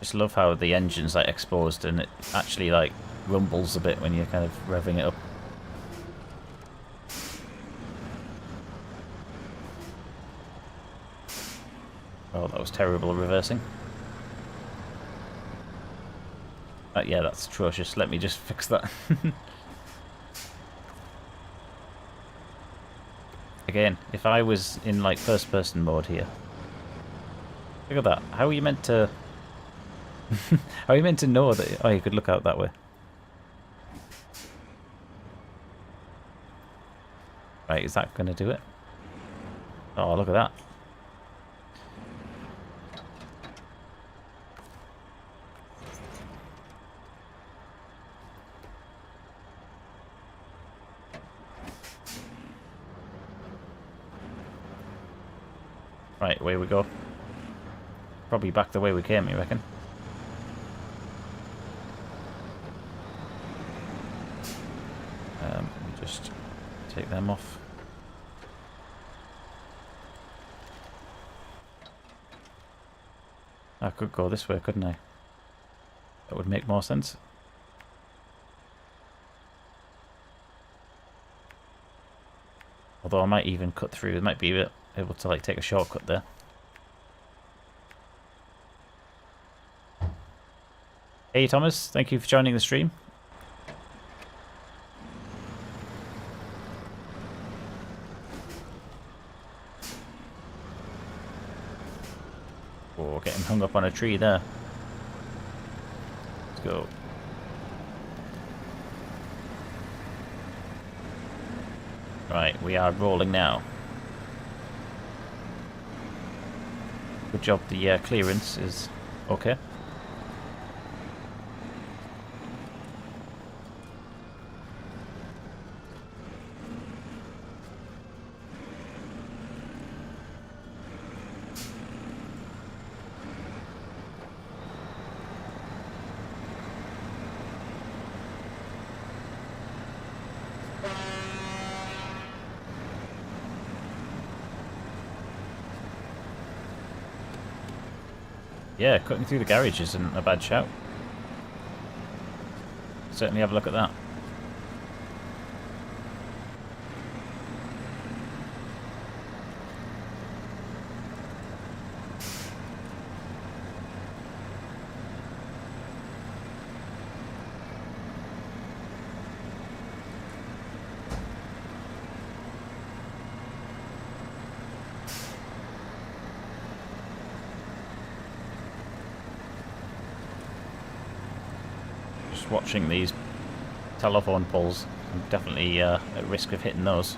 Just love how the engine's like exposed and it actually like rumbles a bit when you're kind of revving it up. Oh, that was terrible reversing. Yeah, that's atrocious. Let me just fix that. Again, if I was in like first person mode here. Look at that. How are you meant to... How are you meant to know that... Oh, you could look out that way. Right, is that going to do it? Oh, look at that. Right, away we go. Probably back the way we came, you reckon? Just take them off. I could go this way, couldn't I? That would make more sense. Although I might even cut through. I might be able to like take a shortcut there. Hey Thomas, thank you for joining the stream. Oh, getting hung up on a tree there. Let's go. Right, we are rolling now. Good job, the clearance is okay. Yeah, cutting through the garage isn't a bad shout. Certainly have a look at that. Watching these telephone poles. I'm definitely at risk of hitting those.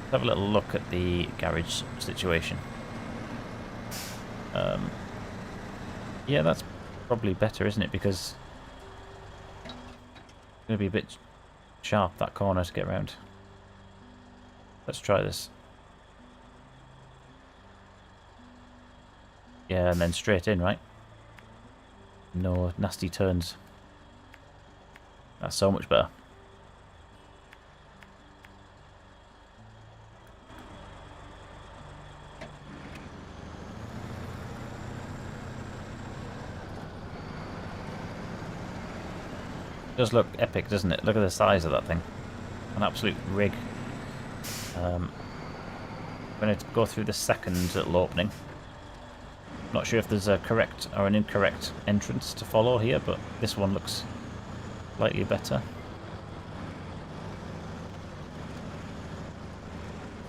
Let's have a little look at the garage situation. Yeah, that's probably better, isn't it? Because Gonna be a bit sharp, that corner, to get around. Let's try this. Yeah, and then straight in, right? No nasty turns. That's so much better. It does look epic, doesn't it? Look at the size of that thing. An absolute rig. I'm going to go through the second little opening. Not sure if there's a correct or an incorrect entrance to follow here, but this one looks slightly better.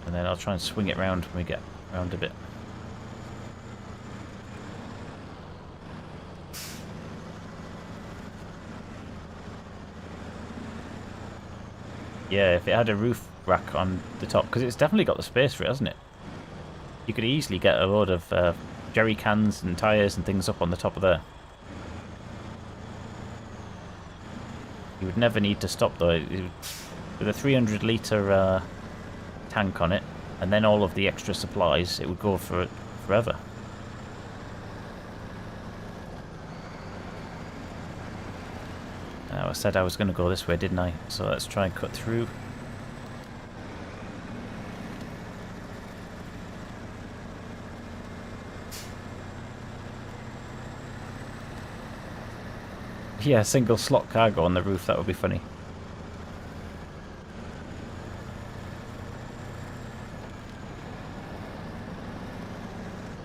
And then I'll try and swing it round when we get round a bit. Yeah, if it had a roof rack on the top, because it's definitely got the space for it, hasn't it? You could easily get a load of jerry cans and tyres and things up on the top of there. You would never need to stop though. With a 300 litre tank on it, and then all of the extra supplies, it would go for forever. I said I was going to go this way, didn't I? So let's try and cut through. Yeah, single slot cargo on the roof, that would be funny.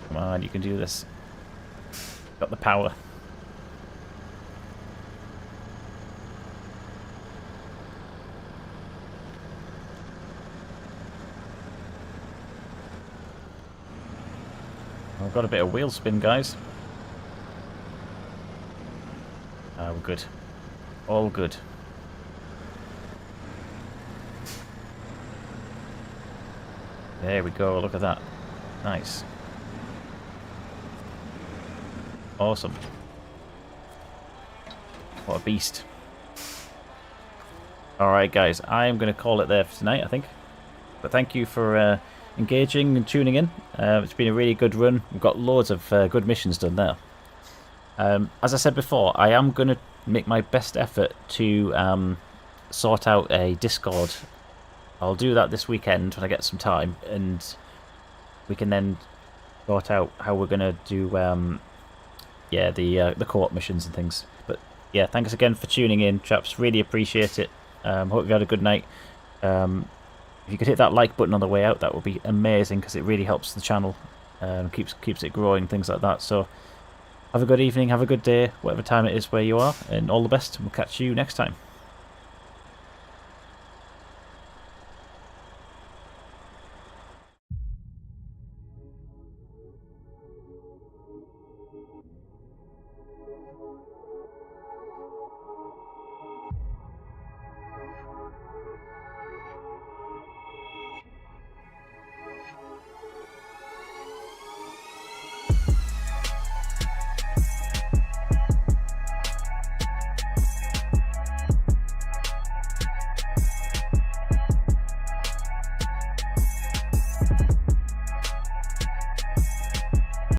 Come on, you can do this. Got the power. I've got a bit of wheel spin, guys. We're good. All good. There we go, look at that. Nice. Awesome. What a beast. Alright guys, I'm going to call it there for tonight, I think. But thank you for engaging and tuning in. It's been a really good run. We've got loads of good missions done there. As I said before, I am going to make my best effort to sort out a Discord. I'll do that this weekend when I get some time, and we can then sort out how we're going to do yeah, the co-op missions and things. But yeah, thanks again for tuning in, chaps. Really appreciate it. Hope you had a good night. If you could hit that like button on the way out, that would be amazing, because it really helps the channel, keeps it growing, things like that. So have a good evening, have a good day, whatever time it is where you are, and all the best. We'll catch you next time.